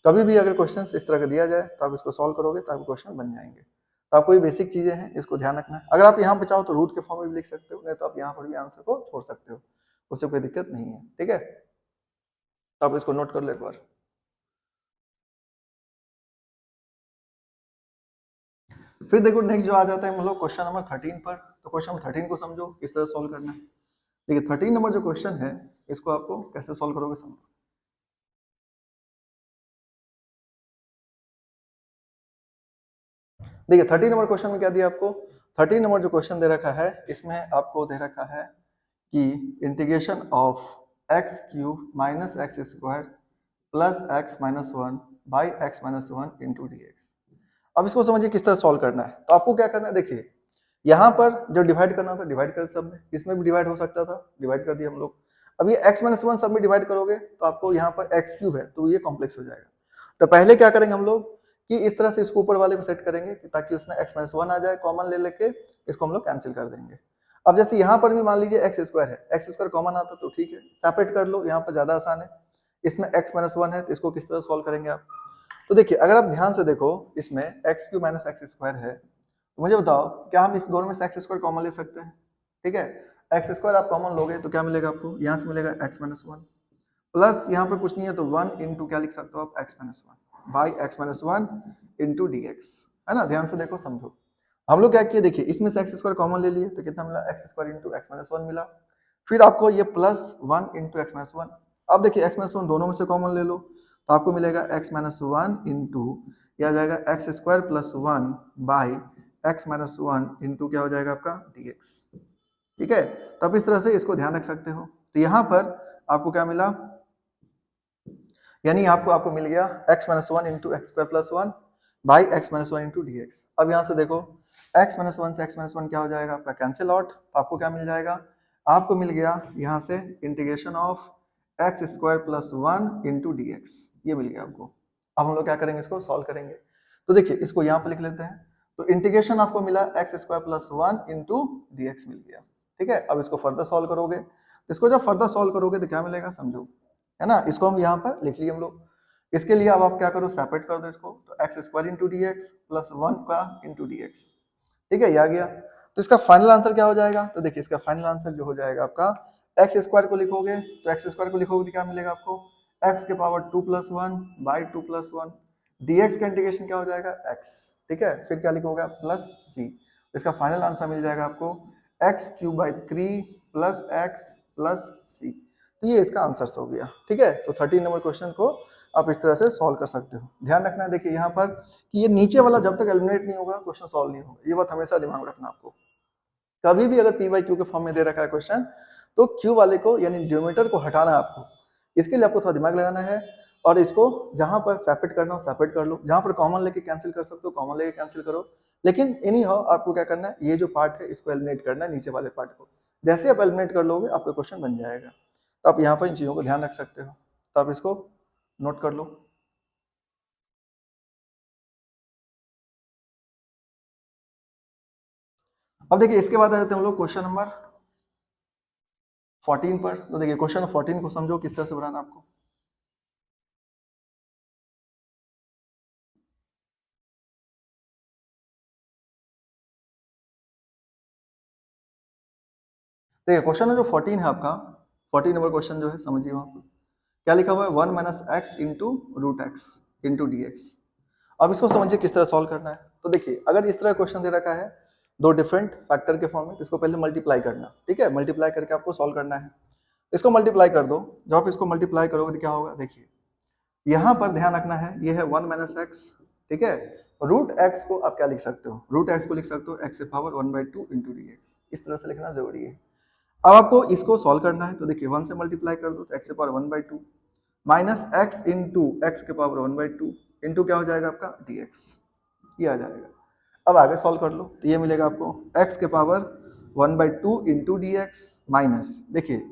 कभी भी अगर क्वेश्चन इस तरह का दिया जाए तो आप इसको सॉल्व करोगे तो आपके क्वेश्चन बन जाएंगे। तो आपको ये बेसिक चीज़ें हैं, इसको ध्यान रखना है। अगर आप यहाँ पे चाहो तो रूट के फॉर्म में भी लिख सकते हो, नहीं तो आप यहाँ पर भी आंसर को छोड़ सकते हो, उससे कोई दिक्कत नहीं है, ठीक है। तो आप इसको नोट कर लो एक बार। फिर देखो नेक्स्ट जो आ जाता है हम लोग क्वेश्चन नंबर 13 पर। तो क्वेश्चन नंबर 13 को समझो किस तरह सॉल्व करना है। देखिए 13 नंबर जो क्वेश्चन है इसको आपको कैसे सॉल्व करोगे समझो। देखिए 13 नंबर क्वेश्चन में क्या दिया आपको, 13 नंबर जो क्वेश्चन दे रखा है इसमें आपको दे रखा है कि integration of x cube minus x square plus x minus 1 by x minus 1 into D x. अब इसको समझिए किस तरह सॉल्व करना है। तो आपको क्या करना है, देखिए यहाँ पर जो डिवाइड करना था डिवाइड कर सब में, इसमें भी डिवाइड हो सकता था, डिवाइड कर दिया हम लोग। अब ये x माइनस 1 सब में डिवाइड करोगे तो आपको यहाँ पर एक्स क्यूब है तो ये कॉम्प्लेक्स हो जाएगा। तो पहले क्या करेंगे हम लोग कि इस तरह से इसको ऊपर वाले को सेट करेंगे ताकि उसमें x माइनस 1 आ जाए, कॉमन ले लेके इसको हम लोग कैंसिल कर देंगे। अब जैसे यहाँ पर भी मान लीजिए एक्स स्क्वायर है, एक्स स्क्वायर कॉमन आता तो ठीक है, सेपरेट कर लो, यहाँ पर ज्यादा आसान है। इसमें x माइनस 1 है तो इसको किस तरह सॉल्व करेंगे आप। तो देखिए अगर आप ध्यान से देखो इसमें x cube minus x square है, तो मुझे बताओ क्या हम इस दोनों में से एक्स स्क्वायर कॉमन ले सकते हैं, ठीक है। एक्स स्क्वायर आप कॉमन लोगे तो क्या मिलेगा आपको, यहाँ से मिलेगा एक्स माइनस 1 प्लस यहाँ पर कुछ नहीं है तो 1 इंटू क्या लिख सकते हो आप x minus 1 by x minus 1 into D x, है ना। ध्यान से देखो समझो, हम लोग क्या किए, देखिए इसमें से एक्स स्क्वायर कॉमन ले लिए तो कितना मिला X square into x minus 1 मिला, फिर आपको ये प्लस 1 इंटू एक्स माइनस 1। अब देखिए एक्स माइनस 1 दोनों में से कॉमन ले लो तो आपको मिलेगा एक्स माइनस 1 इंटू यह आ जाएगा x square plus 1 by x minus 1 into क्या हो जाएगा आपका डी एक्स, ठीक है। तो आप इस तरह से इसको ध्यान रख सकते हो। तो यहाँ पर आपको क्या मिला, यानी आपको मिल गया x minus 1 into x square plus 1 by x minus 1 into D x. अब यहाँ से देखो x माइनस 1 से x माइनस 1 क्या हो जाएगा आपका कैंसिल आउट, आपको क्या मिल जाएगा, आपको मिल गया यहाँ से integration of x square plus 1 into D x, ये मिल गया आपको। अब हम लोग क्या करेंगे, इसको सॉल्व करेंगे। तो देखिए इसको यहाँ पर लिख लेते हैं। तो इंटीग्रेशन आपको मिला X square plus 1 into D X मिल गया, ठीक है। अब इसको फर्दर सॉल्व करोगे, इसको जब फर्दर सॉल्व करोगे तो क्या मिलेगा समझो, है ना। इसको हम यहाँ पर लिख लिए हम लोग। इसके लिए अब आप क्या करो, सेपरेट कर दो इसको, तो x square into D x plus 1 का इंटू डी एक्स, ठीक है, ये आ गया। तो इसका फाइनल आंसर क्या हो जाएगा, तो देखिए इसका फाइनल आंसर जो हो जाएगा आपका, एक्स स्क्वायर को लिखोगे तो एक्स स्क्वायर को लिखोगे तो क्या मिलेगा आपको, एक्स के power 2 plus 1 by 2 plus 1, D x का इंटीग्रेशन क्या हो जाएगा एक्स, ठीक है, फिर क्या लिखोगे प्लस सी। इसका फाइनल आंसर मिल जाएगा आपको X cube by 3 plus X plus सी। तो ये इसका आंसर हो गया, ठीक है। तो 13 नंबर क्वेश्चन को आप इस तरह से सॉल्व कर सकते हो। ध्यान रखना है देखिए यहाँ पर कि ये नीचे वाला जब तक एलिमिनेट नहीं होगा क्वेश्चन सॉल्व नहीं होगा, ये बात हमेशा दिमाग रखना आपको। कभी भी अगर पी बाई क्यू के फॉर्म में दे रखा है क्वेश्चन, तो क्यू वाले को यानी डिनोमिनेटर को हटाना है आपको। इसके लिए आपको थोड़ा दिमाग लगाना है, और इसको जहां पर सेपरेट करना हो सेपरेट कर लो, जहां पर कॉमन लेके कैंसिल कर सकते हो कॉमन लेके कैंसिल करो। लेकिन एनी हाउ आपको क्या करना है, ये जो पार्ट है इसको एलिमिनेट करना है, नीचे वाले पार्ट को। जैसे आप एलिमिनेट कर लोगे आपका क्वेश्चन बन जाएगा। तो आप यहाँ पर इन चीजों को ध्यान रख सकते हो, तो आप इसको नोट कर लो। अब देखिए इसके बाद आ जाते हैं हम लोग क्वेश्चन नंबर 14 पर। तो देखिए क्वेश्चन 14 को समझो किस तरह से बनाना आपको। देखिए क्वेश्चन जो 14 है आपका, 14 नंबर क्वेश्चन जो है समझिए वहां पर क्या लिखा हुआ है, 1 minus x into root x into D x. अब इसको समझिए किस तरह सॉल्व करना है। तो देखिए अगर इस तरह क्वेश्चन दे रखा है दो डिफरेंट फैक्टर के फॉर्म में, तो इसको पहले मल्टीप्लाई करना, ठीक है। मल्टीप्लाई करके आपको सॉल्व करना है। इसको मल्टीप्लाई कर दो। जब आप इसको मल्टीप्लाई करोगे तो क्या होगा, देखिए यहाँ पर ध्यान रखना है, ये है 1 माइनस एक्स, ठीक है। रूट एक्स को आप क्या लिख सकते हो, रूट एक्स को लिख सकते हो एक्स से पावर 1/2 इंटू डी एक्स। इस तरह से लिखना जरूरी है। अब आपको इसको सॉल्व करना है। तो देखिए 1 से मल्टीप्लाई कर दो तो एक्स से power 1/2 minus x into x के पावर 1/2 इंटू क्या हो जाएगा आपका dx, ये आ जाएगा। अब आगे सॉल्व कर लो तो ये मिलेगा आपको x के power 1/2 into D x minus, देखिए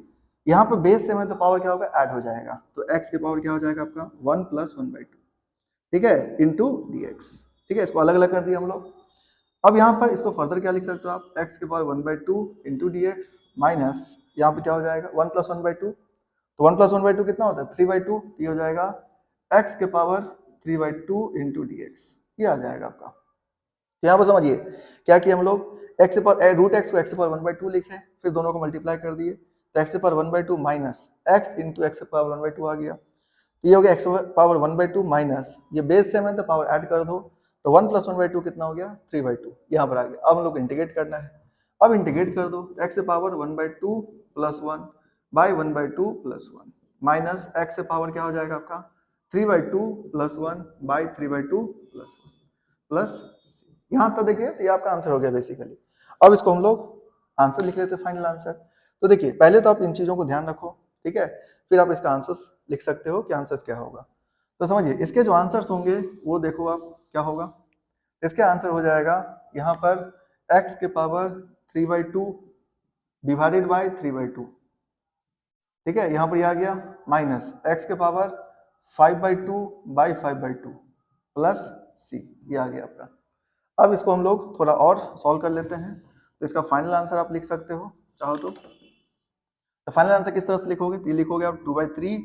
यहाँ पे बेस से में तो पावर क्या होगा ऐड हो जाएगा, तो x के पावर क्या हो जाएगा आपका 1 + 1/2, ठीक है, इंटू डी एक्स, ठीक है। इसको अलग अलग कर दिया हम लोग। अब यहाँ पर इसको फर्दर क्या लिख सकते हो आप, x के power 1/2 into D x minus यहाँ पे क्या हो जाएगा 1 + 1/2, तो 1 + 1/2 कितना होता है 3/2, ये हो जाएगा x के पावर 3/2 इंटू डी एक्स, ये आ जाएगा आपका। तो यहाँ पर समझिए क्या किया हम लोग, x से पावर रूट एक्स को x से पावर 1/2 लिखे, फिर दोनों को मल्टीप्लाई कर दिए, तो x से power 1/2 minus x into x से पावर 1/2 आ गया। तो ये हो गया x पावर 1/2 माइनस, ये बेस सेम है तो पावर ऐड कर दो, तो 1 + 1/2 कितना हो गया 3/2, यहाँ पर आ गया। अब हम लोग इंटीग्रेट करना है। अब इंटीग्रेट कर दो तो x से पावर 1/2 + 1 बाई 1/2 + 1 माइनस x से पावर क्या हो जाएगा आपका 3/2 + 1 बाई 3/2 + 1 प्लस, यहाँ तक देखिए तो ये आपका आंसर हो गया बेसिकली। अब इसको हम लोग आंसर लिख लेते हैं, फाइनल आंसर। तो देखिए पहले तो आप इन चीजों को ध्यान रखो, ठीक है, फिर आप इसका आंसर्स लिख सकते हो कि आंसर्स क्या होगा। तो समझिए इसके जो आंसर्स होंगे वो देखो आप क्या होगा। इसके आंसर हो जाएगा यहाँ पर x के पावर 3/2 डिवाइडेड बाई 3/2, ठीक है, यहाँ पर ये आ गया माइनस x के पावर 5/2 बाई 5/2 प्लस c, ये आ गया आपका। अब इसको हम लोग थोड़ा और सॉल्व कर लेते हैं, तो इसका फाइनल आंसर आप लिख सकते हो चाहो तो। फाइनल आंसर किस तरह से लिखोगे, तो ये लिखोगे आप 2/3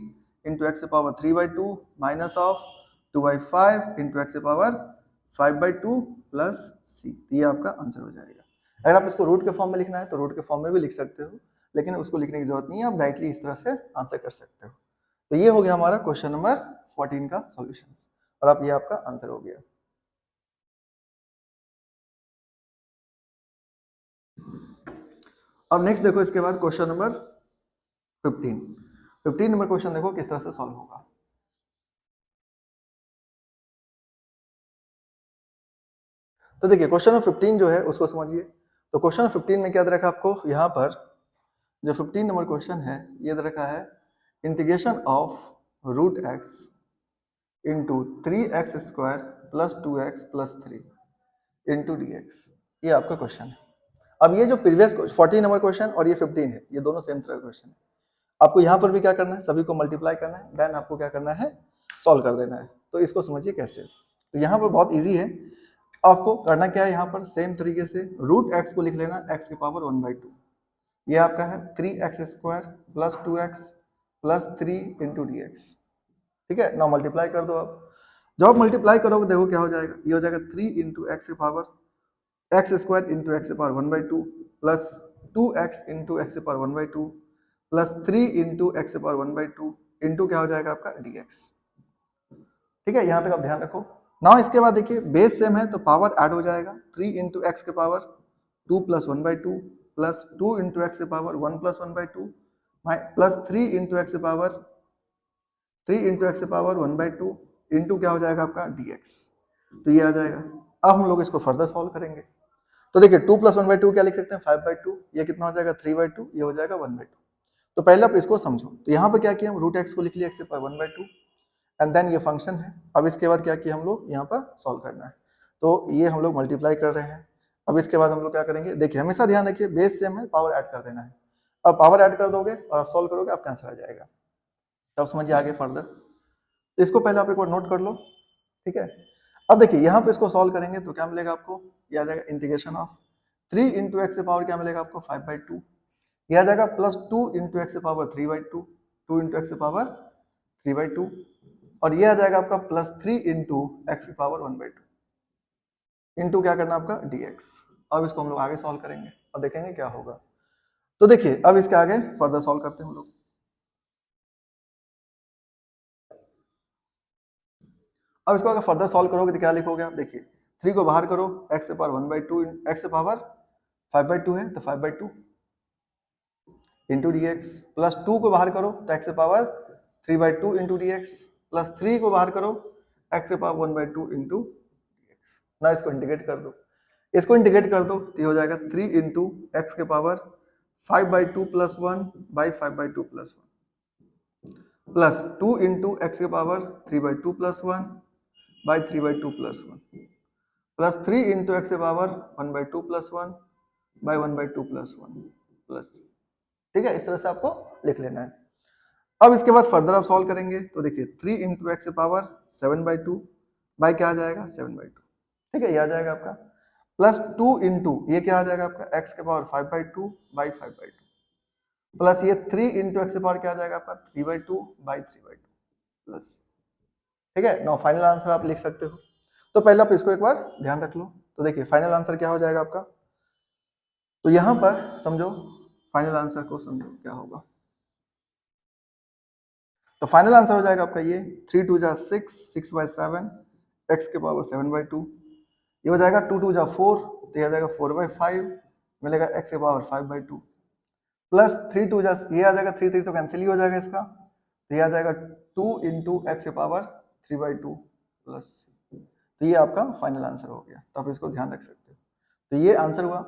इंटू एक्स से power 3/2 minus of 2/5 into x से पावर 5/2 प्लस सी, ये आपका आंसर हो जाएगा। अगर आप इसको रूट के फॉर्म में लिखना है तो रूट के फॉर्म में भी लिख सकते हो, लेकिन उसको लिखने की जरूरत नहीं है, आप डायरेक्टली इस तरह से आंसर कर सकते हो। तो ये हो गया हमारा क्वेश्चन नंबर 14 का सॉल्यूशन, और आप ये आपका आंसर हो गया। अब नेक्स्ट देखो इसके बाद क्वेश्चन नंबर 15 नंबर क्वेश्चन देखो किस तरह से सॉल्व होगा। तो देखिए क्वेश्चन नंबर 15 जो है उसको समझिए। तो क्वेश्चन 15 में क्या दे रखा है आपको, यहाँ पर जो 15 नंबर क्वेश्चन है ये दे रखा है integration of root x into 3x² plus 2x plus 3 into D x, ये आपका क्वेश्चन है। अब ये जो प्रीवियस 14 नंबर क्वेश्चन और ये 15 है, ये दोनों सेम तरह क्वेश्चन है। आपको यहाँ पर भी क्या करना है, सभी को मल्टीप्लाई करना है, देन आपको क्या करना है सॉल्व कर देना है। तो इसको समझिए कैसे। तो यहाँ पर बहुत इजी है, आपको करना क्या है, यहाँ पर सेम तरीके से रूट एक्स को लिख लेना x की पावर 1/2, ये आपका है 3x² plus 2x plus 3 into D x, ठीक है। नाउ मल्टीप्लाई कर दो। आप जब आप मल्टीप्लाई करोगे देखो क्या हो जाएगा, ये हो जाएगा 3 इंटू एक्स की पावर x² इंटू एक्स की power 1/2 plus 2x into x की पावर 1/2 प्लस 3 इंटू एक्स की पावर 1/2 इंटू क्या हो जाएगा आपका dx, ठीक है। यहाँ तक आप ध्यान रखो। नाउ इसके बाद देखिए बेस सेम है तो पावर ऐड हो जाएगा, 3 इंटू एक्स के पावर 2 + 1/2 प्लस 2 इंटू एक्स के power 1 + 1/2 plus 3 into x power 1/2 into क्या हो जाएगा आपका dx, तो ये आ जाएगा। अब हम लोग इसको फर्दर सॉल्व करेंगे, तो देखिए 2 + 1/2 क्या लिख सकते हैं 5/2, ये कितना हो जाएगा 3/2, ये हो जाएगा 1/2। तो पहले आप इसको समझो, तो यहाँ पर क्या किया हम रूट एक्स को लिख लिया x पर 1/2 एंड देन ये फंक्शन है। अब इसके बाद क्या किया हम लोग यहाँ पर सॉल्व करना है, तो ये हम लोग मल्टीप्लाई कर रहे हैं। अब इसके बाद हम लोग क्या करेंगे, देखिए हमेशा ध्यान रखिए बेस सेम है, पावर ऐड कर देना है। अब पावर ऐड कर दोगे और आप सॉल्व करोगे आपका आंसर आ जाएगा। तब समझिए आगे फर्दर, इसको पहले आप एक बार नोट कर लो, ठीक है। अब देखिए यहाँ पे इसको सॉल्व करेंगे तो क्या मिलेगा आपको, ये आ जाएगा integration of 3 into x power क्या मिलेगा आपको 5/2, ये आ जाएगा plus 2 into x power 3/2, 2 into x power 3/2, और ये आ जाएगा आपका plus 3 into x power 1/2 into क्या करना आपका dx। अब इसको हम लोग आगे सॉल्व करेंगे और देखेंगे क्या होगा। तो देखिए अब इसके आगे फर्दर सॉल्व करते हैं हम लोग। अब इसको अगर फर्दर सॉल्व करोगे तो क्या लिखोगे आप, देखिए 3 को बाहर करो, x पावर 1/2 x पावर 5/2 है तो 5/2 इंटू dx, प्लस 2 को बाहर करो तो x power 3/2 into dx, plus 3 को बाहर करो x पावर 1/2 इंटू dx। ना इसको इंटीग्रेट कर दो, इसको इंटीग्रेट कर दो तो ये हो जाएगा 3 इंटू एक्स के power 5/2 plus 1 by 5/2 plus 1 plus 2 into x के power 3/2 plus 1 by 3/2 plus 1 plus 3 into x के power 1/2 plus 1 by 1/2 plus 1 plus, ठीक है। इस तरह से आपको लिख लेना है। अब इसके बाद फर्दर आप सॉल्व करेंगे तो देखिए 3 इंटू एक्स पावर 7/2 बाई क्या आ जाएगा 7/2, ठीक है, ये आ जाएगा आपका प्लस 2 इंटू ये क्या आ जाएगा आपका एक्स के पावर 5/2 बाई 5/2 प्लस ये 3 इंटू एक्स पावर क्या आ जाएगा आपका 3/2 बाई 3/2 प्लस, ठीक है। नाउ फाइनल आंसर आप लिख सकते हो। तो पहले आप इसको एक बार ध्यान रख लो, तो देखिए फाइनल आंसर क्या हो जाएगा आपका, तो यहां पर समझो फाइनल आंसर को समझो क्या होगा। तो फाइनल आंसर हो जाएगा आपका ये 3 2 जा 6 6/7 एक्स के पावर 7/2, ये हो जाएगा 2 2 जा 4 तो ये आ जाएगा 4/5 मिलेगा एक्स के पावर 5/2 प्लस 3 2 जा ये आ जाएगा 3 3 तो कैंसिल ही हो जाएगा इसका, तो ये आ जाएगा 2 इंटू एक्स के पावर 3/2 प्लस, तो ये आपका फाइनल आंसर हो गया। तो आप इसको ध्यान रख सकते हो, तो ये आंसर हुआ।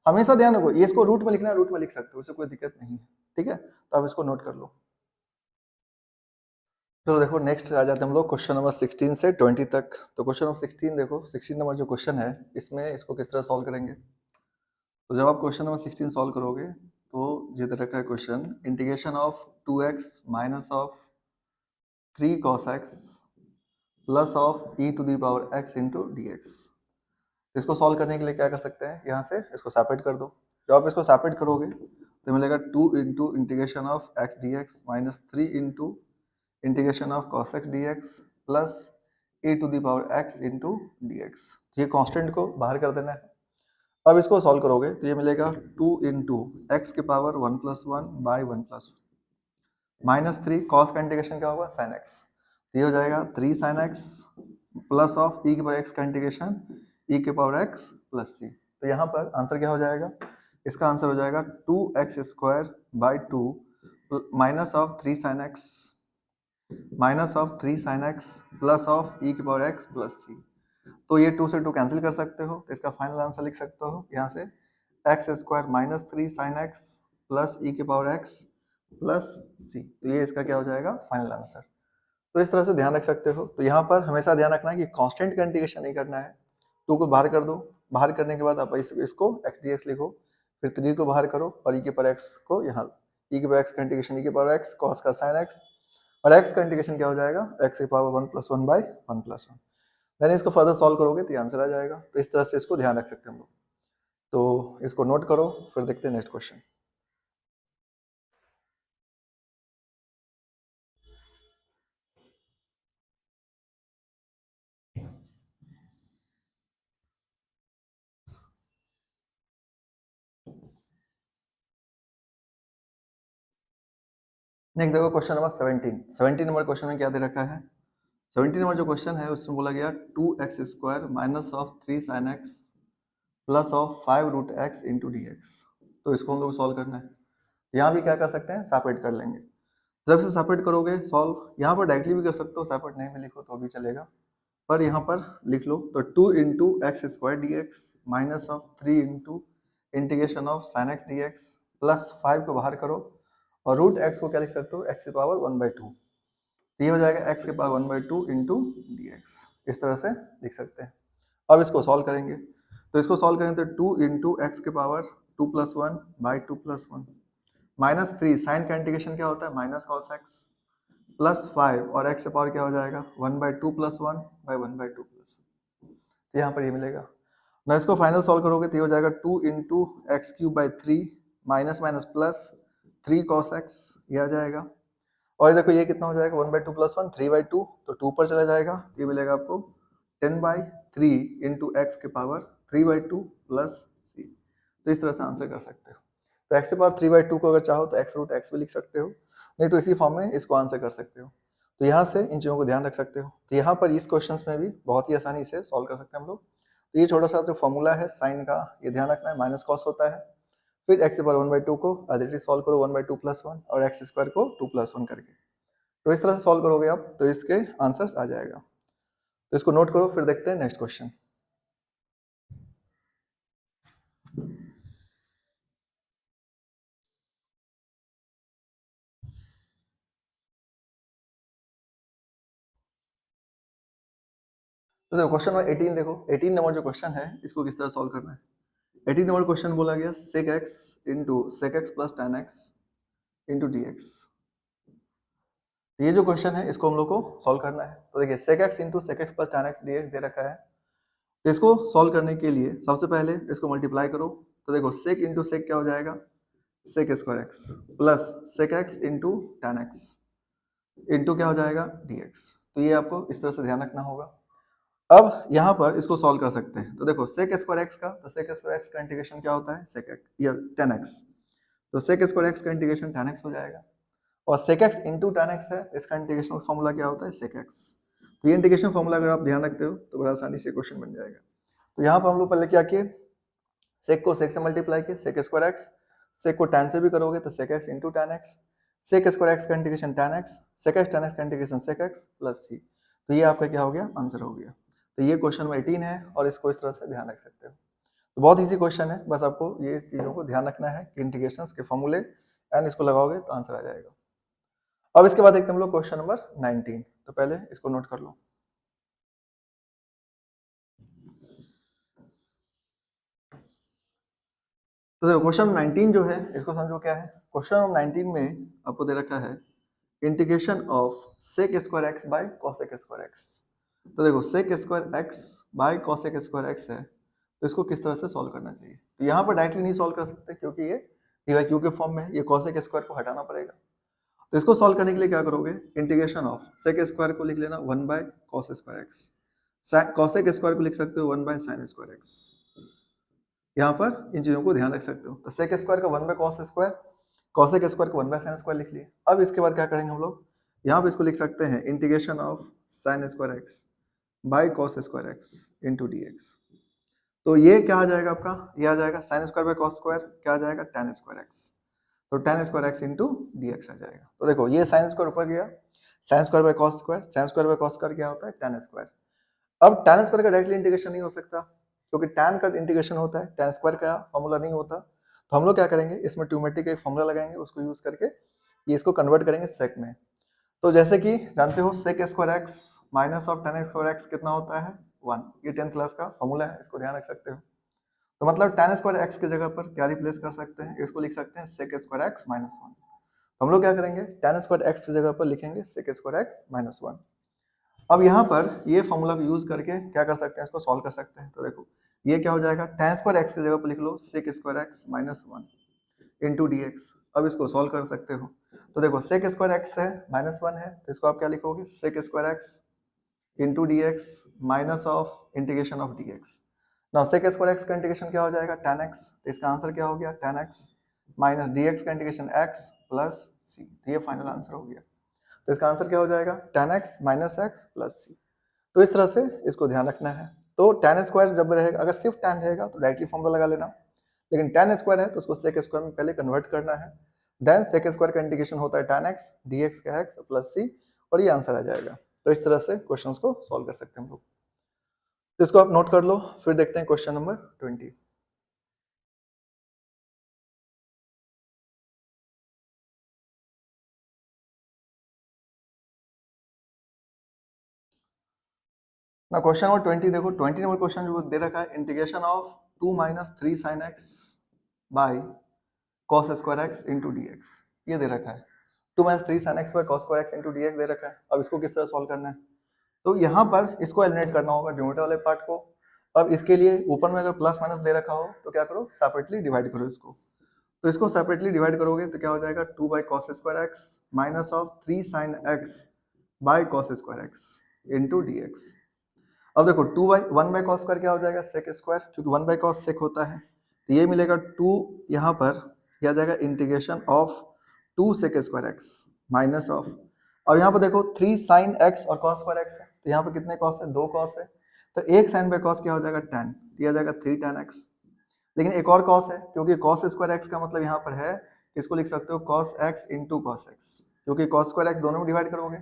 हमेशा ध्यान रखो ये इसको रूट में लिखना है, रूट में लिख सकते हो, उससे कोई दिक्कत नहीं है, ठीक है। तो आप इसको नोट कर लो। चलो देखो नेक्स्ट आ जाते हैं हम लोग क्वेश्चन नंबर 16 से 20 तक। तो क्वेश्चन नंबर 16 देखो, 16 नंबर जो क्वेश्चन है इसमें इसको किस तरह सॉल्व करेंगे। तो जब आप क्वेश्चन नंबर 16 सॉल्व करोगे तो ये दे रखा है question, integration of 2x minus of 3 cos x plus of e to the power x into D x. इसको सॉल्व करने के लिए क्या कर सकते हैं, यहाँ से इसको सेपरेट कर दो। जब आप इसको सेपरेट करोगे तो मिलेगा 2 into integration of x d x minus 3 into integration of cos x dx plus e to the power x into D x. ये कांस्टेंट को बाहर कर देना है। अब इसको सॉल्व करोगे तो ये मिलेगा 2 इंटू एक्स के power 1 plus 1 by 1 plus minus 3 cos का इंटीग्रेशन क्या होगा साइन एक्स, ये हो जाएगा 3 sine x plus of E के पावर एक्स का इंटीग्रेशन ई के पावर एक्स प्लस सी। तो यहाँ पर आंसर क्या हो जाएगा, इसका आंसर हो जाएगा 2x square by 2 minus of 3 sine X minus of 3 sine x plus of E की पावर एक्स प्लस सी। तो ये 2 से 2 कैंसिल कर सकते हो, तो इसका फाइनल आंसर लिख सकते हो यहाँ से X square minus 3 sine x plus E की पावर एक्स प्लस सी। तो ये इसका क्या हो जाएगा फाइनल आंसर। तो इस तरह से ध्यान रख सकते हो। तो यहाँ पर हमेशा ध्यान रखना है कि कांस्टेंट का इंटीग्रेशन नहीं करना है। 2 को बाहर कर दो, बाहर करने के बाद आप इसको एक्स डी एक्स लिखो, फिर 3 को बाहर करो और ई के पावर एक्स को यहाँ ई के पावर एक्स का इंटीग्रेशन ई के पावर एक्स कॉस का साइन एक्स और एक्स का इंटीग्रेशन क्या हो जाएगा एक्स की power 1 plus 1 by 1 plus 1। Then इसको फर्दर सॉल्व करोगे तो आंसर आ जाएगा। तो इस तरह से इसको ध्यान रख सकते हैं हम लोग। तो इसको नोट करो, फिर देखते हैं नेक्स्ट क्वेश्चन। नेक्स्ट देखो क्वेश्चन नंबर 17 नंबर क्वेश्चन में क्या दे रखा है। 17 नंबर जो क्वेश्चन है उसमें बोला गया 2x square minus of 3 sine x plus of 5 root x into D x. तो इसको हम लोग सॉल्व करना है। यहाँ भी क्या कर सकते हैं, सेपरेट कर लेंगे। जब इसे सेपरेट करोगे सॉल्व, यहाँ पर डायरेक्टली भी कर सकते हो, सेपरेट नहीं भी लिखो तो भी चलेगा, पर यहाँ पर लिख लो तो 2 into x square D x minus of 3 into integration of sine x D x plus 5 को बाहर करो और रूट एक्स को क्या लिख सकते हो, एक्स की पावर 1/2। ये हो जाएगा एक्स की पावर 1/2 इंटू डी एक्स, इस तरह से लिख सकते हैं। अब इसको सॉल्व करेंगे, तो इसको सॉल्व करेंगे तो 2 इंटू एक्स की पावर 2 + 1 बाई 2 + 1 माइनस 3, साइन का इंटीग्रेशन क्या होता है, माइनस कॉस एक्स प्लस 5 और एक्स की पावर क्या हो जाएगा 1/2 + 1 बाई 1/2 + 1। तो यहाँ पर ये मिलेगा ना, इसको फाइनल सॉल्व करोगे तो ये हो जाएगा 2 into X cube by 3 minus minus plus 3 cos x, ये आ जाएगा। और देखो ये कितना हो जाएगा 1/2 + 1 3/2, तो 2 पर चला जाएगा, ये मिलेगा आपको 10/3 इंटू एक्स के पावर 3/2 प्लस सी। तो इस तरह से आंसर कर सकते हो। तो एक्स के पावर 3/2 को अगर चाहो तो एक्स रूट एक्स भी लिख सकते हो, नहीं तो इसी फॉर्म में इसको आंसर कर सकते हो। तो यहाँ से इन चीज़ों को ध्यान रख सकते हो। तो यहाँ पर इस क्वेश्चन में भी बहुत ही आसानी से सॉल्व कर सकते हैं हम लोग। तो ये छोटा सा जो फॉर्मूला है साइन का, ये ध्यान रखना है, माइनस कॉस होता है। फिर एक्स की पावर 1/2 को एज इट इज सॉल्व करो 1/2 + 1 और एक्स स्क्वायर को 2 + 1 करके, तो इस तरह से सॉल्व करोगे आप तो इसके आंसर्स आ जाएगा। तो इसको नोट करो, फिर देखते हैं नेक्स्ट क्वेश्चन। तो देखो क्वेश्चन नंबर 18 देखो, 18 नंबर जो क्वेश्चन है इसको किस तरह सॉल्व करना है। 18 नंबर क्वेश्चन बोला गया sec x into sec x plus tan x into D x. ये जो क्वेश्चन है इसको हम लोग को सॉल्व करना है। तो देखिए sec x into sec x plus tan x dx दे रखा है, तो इसको सॉल्व करने के लिए सबसे पहले इसको मल्टीप्लाई करो। तो देखो sec इंटू sec क्या हो जाएगा, sec square x plus sec x into tan x into क्या हो जाएगा dx। तो ये आपको इस तरह से ध्यान रखना होगा। अब यहाँ पर इसको सॉल्व कर सकते हैं। तो देखो sec स्क्वायर x का, तो sec स्क्वायर x का इंटीग्रेशन क्या होता है, sec x या tan x, तो sec स्क्वायर x का इंटीग्रेशन tan x हो जाएगा। और sec x into tan x है, इसका इंटीग्रेशन फॉर्मूला क्या होता है, sec x। तो ये इंटीग्रेशन फॉर्मूला अगर आप ध्यान रखते हो तो बड़ा आसानी से क्वेश्चन बन जाएगा। तो यहाँ पर हम लोग पहले क्या किए, sec को sec से मल्टीप्लाई किए, sec स्क्वायर x, sec को tan से भी करोगे तो sec x into tan x, sec square x का integration tan x, sec x tan x का integration sec x plus c। तो ये आपका क्या हो गया, आंसर हो गया। तो ये क्वेश्चन में 18 है और इसको इस तरह से ध्यान रख सकते हो। तो बहुत इजी क्वेश्चन है, बस आपको ये चीज़ों को ध्यान रखना है कि इंटीग्रेशंस के फॉर्मूले एंड इसको लगाओगे तो आंसर आ जाएगा। अब इसके बाद देखते हैं हम लोग क्वेश्चन नंबर 19। तो पहले इसको नोट कर लो। तो देखो क्वेश्चन 19 जो है इसको समझो क्या है। क्वेश्चन नंबर 19 में आपको दे रखा है integration of sec square x by cosec square x। तो देखो sec square x by cosec square x है, तो इसको किस तरह से सॉल्व करना चाहिए। तो यहाँ पर डायरेक्टली नहीं सॉल्व कर सकते क्योंकि ये dy/q के फॉर्म में है, ये cosec स्क्वायर को हटाना पड़ेगा। तो इसको सॉल्व करने के लिए क्या करोगे, इंटीग्रेशन ऑफ sec स्क्वायर को लिख लेना 1 by cos square x, cosec square को लिख सकते हो 1 बाय sin स्क्वायर x। यहाँ पर इन चीज़ों को ध्यान रख सकते हो। तो sec स्क्वायर का 1 by cos square, cosec square को 1 बाय sin स्क्वायर लिख लिए। अब इसके बाद क्या करेंगे हम लोग, यहाँ पे इसको लिख सकते हैं integration of sin square x by cos square x into D x. तो ये क्या आ जाएगा आपका, ये आ जाएगा sin square by cos square, क्या आ जाएगा tan स्क्वायर x, तो tan square x into D X आ जाएगा। तो देखो ये sin स्क्वायर ऊपर गया, sin square by cos square, sin square by cos square क्या होता है, tan स्क्वायर। अब tan स्क्वायर का डायरेक्टली इंटीग्रेशन नहीं हो सकता क्योंकि tan का इंटीग्रेशन होता है, tan स्क्वायर का फॉर्मूला नहीं होता। तो हम लोग क्या करेंगे, इसमें ट्यूमेटिक एक फॉर्मूला लगाएंगे, उसको यूज करके ये इसको कन्वर्ट करेंगे सेक में। तो जैसे कि जानते हो sec square x minus of tan square x कितना होता है 1, ये 10th क्लास का फॉर्मूला है, इसको ध्यान रख सकते हो। तो मतलब tan स्क्वायर एक्स की जगह पर क्या रिप्लेस कर सकते हैं, इसको लिख सकते हैं सेक स्क्वायर एक्स माइनस 1। हम लोग क्या करेंगे, tan स्क्वायर एक्स की जगह पर लिखेंगे सेक स्क्वायर एक्स माइनस 1। अब यहाँ पर ये फॉर्मूला को यूज करके क्या कर सकते हैं, इसको सॉल्व कर सकते हैं। तो देखो ये क्या हो जाएगा, tan स्क्वायर एक्स की जगह पर लिख लो sec square x minus 1 into D x. अब इसको सॉल्व कर सकते हो। तो देखो सेक स्क्वायर एक्स है माइनस 1 है, तो इसको आप क्या लिखोगे, sec square x into D x minus of integration of D X. Now sec square x का इंटीग्रेशन क्या हो जाएगा, tan एक्स, तो इसका आंसर क्या हो गया, tan x minus D x का इंटीग्रेशन एक्स प्लस सी। तो ये फाइनल आंसर हो गया। तो इसका आंसर क्या हो जाएगा, tan x minus x plus सी। तो इस तरह से इसको ध्यान रखना है। तो tan स्क्वायर जब रहेगा, अगर सिर्फ tan रहेगा तो डायरेक्टली फॉर्मूला लगा लेना, लेकिन tan स्क्वायर है तो उसको सेक स्क्वायर में पहले कन्वर्ट करना है। देन सेक स्क्वायर का इंटीग्रेशन होता है tan x dx का x प्लस c, और ये आंसर आ जाएगा। तो इस तरह से क्वेश्चंस को सॉल्व कर सकते हैं हम लोग। तो इसको आप नोट कर लो, फिर देखते हैं क्वेश्चन नंबर 20। ना क्वेश्चन नंबर 20 देखो, 20 नंबर क्वेश्चन जो दे रखा है, integration of 2 minus 3 sine x by cos square x into D x, ये दे रखा है। 2 minus 3 sine x by cos square x into D x दे रखा है। अब इसको किस तरह सॉल्व करना है, तो यहाँ पर इसको एलिमिनेट करना होगा डिनोमिनेटर वाले पार्ट को। अब इसके लिए ऊपर में अगर प्लस माइनस दे रखा हो तो क्या करो, सेपरेटली डिवाइड करो इसको। तो इसको सेपरेटली डिवाइड करोगे तो क्या हो जाएगा, 2 by cos square x minus of 3 sine x by cos square x into D x. अब देखो 1 बाई कॉस स्क्वायर क्या हो जाएगा, सेक स्क्वायर, क्योंकि 1 बाई कॉस सेक होता है, तो ये मिलेगा 2 यहाँ पर क्या जाएगा, integration of 2 sec square x minus of, अब यहाँ पर देखो 3 साइन एक्स और कॉस स्क्वायर एक्स है, तो यहाँ पर कितने कॉस है, 2 कॉस है, तो एक साइन बाई कॉस क्या हो जाएगा, tan, दिया जाएगा 3 tan एक्स। लेकिन एक और कॉस है, क्योंकि कॉस स्क्वायर एक्स का मतलब यहाँ पर है, इसको लिख सकते हो cos x into cos x, क्योंकि कॉस स्क्वायर एक्स दोनों में डिवाइड करोगे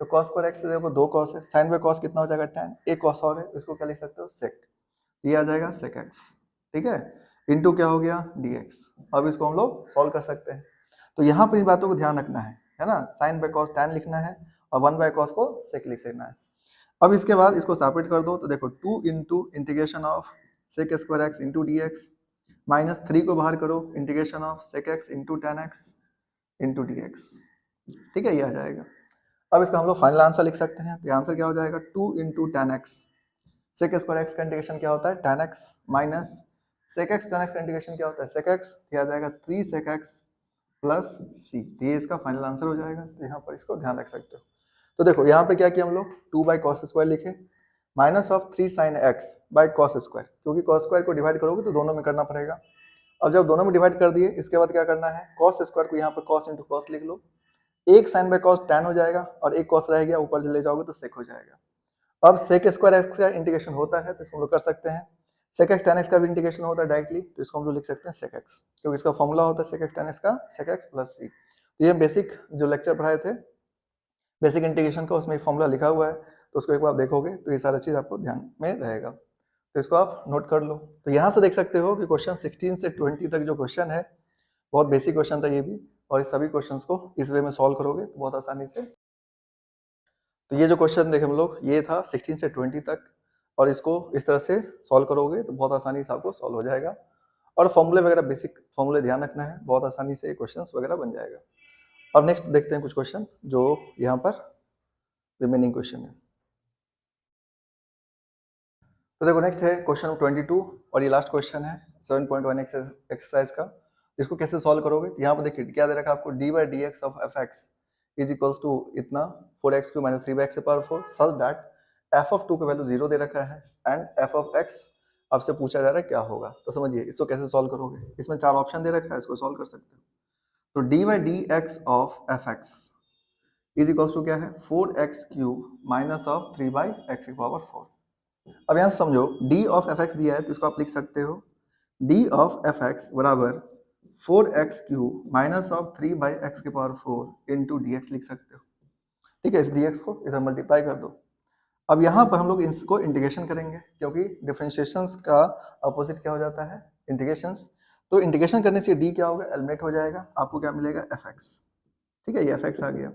तो कॉस स्क्वायर एक्स से देखो 2 कॉस है, साइन बाय कॉस कितना हो जाएगा, tan, एक कॉस और है, इसको क्या लिख सकते हो, सेक, ये आ जाएगा सेक एक्स, ठीक है, इंटू क्या हो गया, dx। अब इसको हम लोग सॉल्व कर सकते हैं। तो यहाँ पर इन बातों को ध्यान रखना है ना, साइन बाय कॉस tan लिखना है और 1 बाय कॉस को सेक लिख लेना है। अब इसके बाद इसको सेपरेट कर दो, तो देखो 2 into integration of sec square x into D x minus 3 को बाहर करो, integration of sec x into tan x into D x, ठीक है, ये आ जाएगा। अब इसका हम लोग फाइनल आंसर लिख सकते हैं, तो आंसर क्या हो जाएगा, 2 into tan x, sec square x का इंटीग्रेशन क्या होता है, tan x minus sec x tan x का इंटीग्रेशन क्या होता है, सेक एक्स, आ जाएगा 3 सेक एक्स प्लस सी, तो ये इसका फाइनल आंसर हो जाएगा। तो यहाँ पर इसको ध्यान रख सकते हो। तो देखो यहाँ पे क्या किया हम लोग, 2 बाई कॉस स्क्वायर लिखे minus of 3 sine x by cos square, क्योंकि कॉस स्क्वायर को डिवाइड करोगे तो दोनों में करना पड़ेगा। अब जब दोनों में डिवाइड कर दिए, इसके बाद क्या करना है, कॉस स्क्वायर को यहाँ पर कॉस इंटू कॉस लिख लो, एक साइन बाय कॉस tan हो जाएगा और एक कॉस रह गया, ऊपर ले जाओगे तो सेक हो जाएगा। अब सेक स्क्वायर एक्स का इंटीग्रेशन होता है, तो इसको हम लोग कर सकते हैं, सेक एक्स tan एक्स का भी इंटीग्रेशन होता है डायरेक्टली, तो इसको हम लोग लिख सकते हैं सेक एक्स, क्योंकि इसका फॉर्मूला होता है सेक एक्स tan एक्स का, सेक एक्स प्लस सी। तो ये बेसिक जो लेक्चर पढ़ाए थे बेसिक इंटीग्रेशन का, उसमें एक फॉर्मूला लिखा हुआ है, तो उसको एक बार देखोगे तो ये सारा चीज आपको ध्यान में रहेगा। तो इसको आप नोट कर लो। तो यहाँ से देख सकते हो कि क्वेश्चन 16 से 20 तक जो क्वेश्चन है बहुत बेसिक क्वेश्चन था ये भी, और इस सभी क्वेश्चंस को इस वे में सॉल्व करोगे तो बहुत आसानी से। तो ये जो क्वेश्चन देखे हम लोग, ये था 16 से 20 तक, और इसको इस तरह से सॉल्व करोगे तो बहुत आसानी से आपको सॉल्व हो जाएगा। और फॉर्मूले वगैरह, बेसिक फॉर्मूले ध्यान रखना है, बहुत आसानी से क्वेश्चन वगैरह बन जाएगा। अब नेक्स्ट देखते हैं कुछ क्वेश्चन जो यहाँ पर रिमेनिंग क्वेश्चन है। तो देखो नेक्स्ट है क्वेश्चन 22, और ये लास्ट क्वेश्चन है 7.1 एक्सरसाइज का। इसको कैसे सॉल्व करोगे, तो यहाँ पर देखिए क्या दे रखा है आपको, d by D x of f x is equals to इतना 4x³ माइनस 3x⁴ such that f of 2 का वैल्यू 0 दे रखा है एंड एफ ऑफ x आपसे पूछा जा रहा है क्या होगा। तो समझिए इसको कैसे सॉल्व करोगे, इसमें 4 ऑप्शन दे रखा है, इसको सॉल्व कर सकते हो। तो D by D x of f x is equals to क्या है, 4x³ माइनस ऑफ 3/x⁴। अब यहाँ समझो d ऑफ एफ एक्स दिया है, तो इसको आप लिख सकते हो d ऑफ एफ एक्स बराबर 4x³ minus of 3/x⁴ into D x लिख सकते हो, ठीक है। इस dx को इधर मल्टीप्लाई कर दो। अब यहाँ पर हम लोग इसको इंटीग्रेशन करेंगे, क्योंकि डिफरेंशिएशंस का अपोजिट क्या हो जाता है, इंटीग्रेशंस। तो इंटीग्रेशन करने से d क्या होगा, एलिमिनेट हो जाएगा, आपको क्या मिलेगा, fx, ठीक है, ये fx आ गया।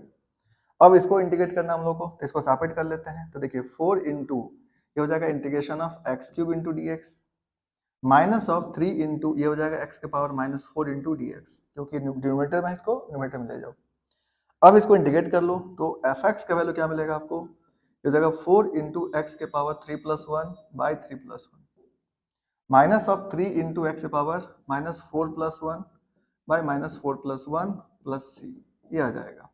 अब इसको इंटीग्रेट करना हम लोग को, तो इसको सेपरेट कर लेते हैं। तो देखिए 4 इंटू ये हो जाएगा integration of x³ into D x minus of 3 into ये हो जाएगा x⁻⁻4 इंटू डी एक्स, क्योंकि डिनोमिनेटर में इसको न्यूमरेटर में ले जाओ। अब इसको इंटीग्रेट कर लो, तो एफ एक्स का वैल्यू क्या मिलेगा आपको, ये हो जाएगा 4 into x⁻3+1 by 3+1 minus of 3 into x⁻⁻4+1 by -4+1 plus सी, ये आ जाएगा।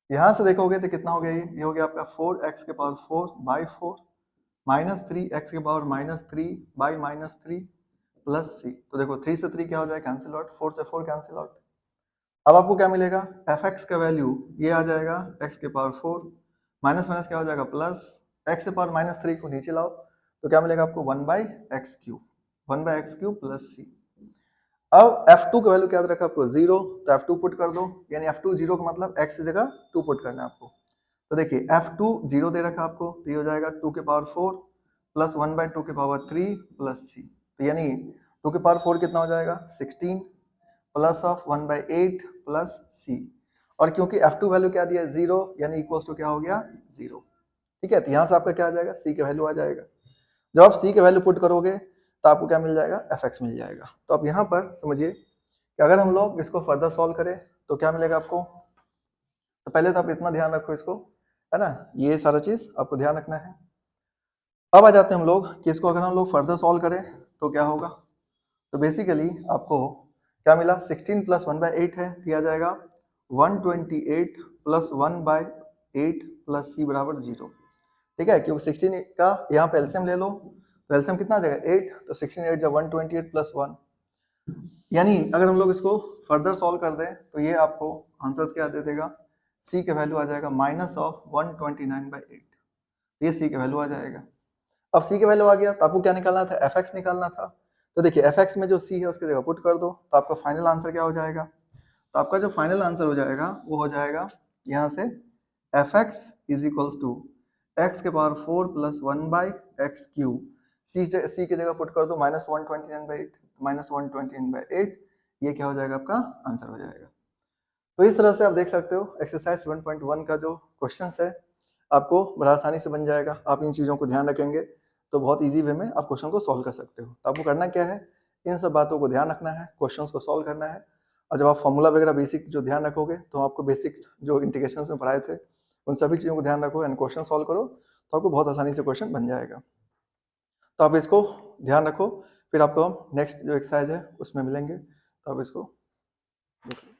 यहाँ से देखोगे तो कितना हो गया, ये हो गया आपका 4x⁴ by 4 minus 3x⁻³ by -3 plus सी। तो देखो 3 से 3 क्या हो जाएगा, कैंसिल आउट, 4 से 4 कैंसिल आउट। अब आपको क्या मिलेगा, एफ एक्स का वैल्यू ये आ जाएगा x⁴ माइनस माइनस क्या हो जाएगा प्लस, x⁻⁻3 को नीचे लाओ तो क्या मिलेगा आपको 1/x³ 1/x³ प्लस सी। अब F2 का वैल्यू क्या रखा आपको 0, तो F2 पुट कर दो, यानी F2 0 का मतलब x की जगह 2 पुट करना है आपको। तो देखिए F2 0 दे रखा आपको, तो ये हो जाएगा 2 के पावर 4 प्लस 1 बाई 2 के पावर 3 प्लस c, तो यानी 2 के पावर 4 कितना हो जाएगा 16 plus of 1 by 8 plus c, और क्योंकि F2 वैल्यू क्या दिया है 0, यानी इक्वल्स टू क्या हो गया 0। ठीक है, तो यहाँ से आपका क्या आ जाएगा c का वैल्यू आ जाएगा। जब आप c का वैल्यू पुट करोगे तो आपको क्या मिल जाएगा fx मिल जाएगा। तो अब यहाँ पर समझिए कि अगर हम लोग इसको फर्दर सॉल्व करें तो क्या मिलेगा आपको, तो पहले तो आप इतना ध्यान रखो इसको, है ना, ये सारा चीज आपको ध्यान रखना है। अब आ जाते हैं हम लोग कि इसको अगर हम लोग फर्दर सॉल्व करें तो क्या होगा, तो बेसिकली आपको क्या मिला 16 प्लस 1 बाई 8 है, दिया जाएगा 128 प्लस 1 बाई 8 प्लस c बराबर 0। ठीक है, क्योंकि 16 का यहाँ पे एलसीएम ले लो, तो एलसीएम कितना आ जाएगा 8, तो 16 8 जब 128 प्लस 1, यानी अगर हम लोग इसको फर्दर सॉल्व कर दें तो ये आपको आंसर्स क्या दे देगा, c का वैल्यू आ जाएगा माइनस ऑफ 129/8, ये c का वैल्यू आ जाएगा। अब c का वैल्यू आ गया तो आपको क्या निकालना था, fx निकालना था। तो देखिए fx में जो c है उसकी जगह पुट कर दो, तो आपका फाइनल आंसर क्या हो जाएगा, तो आपका जो फाइनल आंसर हो जाएगा वो हो जाएगा यहाँ से fx is equals to x के power 4 plus 1 by x cube, c की जगह पुट कर दो माइनस 129/8, माइनस 129/8, ये क्या हो जाएगा आपका आंसर हो जाएगा। तो इस तरह से आप देख सकते हो एक्सरसाइज 7.1 का जो क्वेश्चन है आपको बड़ा आसानी से बन जाएगा। आप इन चीज़ों को ध्यान रखेंगे तो बहुत इजी वे में आप क्वेश्चन को सॉल्व कर सकते हो। तो आपको करना क्या है, इन सब बातों को ध्यान रखना है, क्वेश्चंस को सॉल्व करना है, और जब आप फॉर्मूला वगैरह बेसिक जो ध्यान रखोगे तो आपको बेसिक जो इंटीग्रेशन में पढ़ाए थे उन सभी चीज़ों को ध्यान रखो एंड क्वेश्चन सॉल्व करो, तो आपको बहुत आसानी से क्वेश्चन बन जाएगा। तो आप इसको ध्यान रखो, फिर आपको नेक्स्ट जो एक्सरसाइज है उसमें मिलेंगे, तो आप इसको देखो।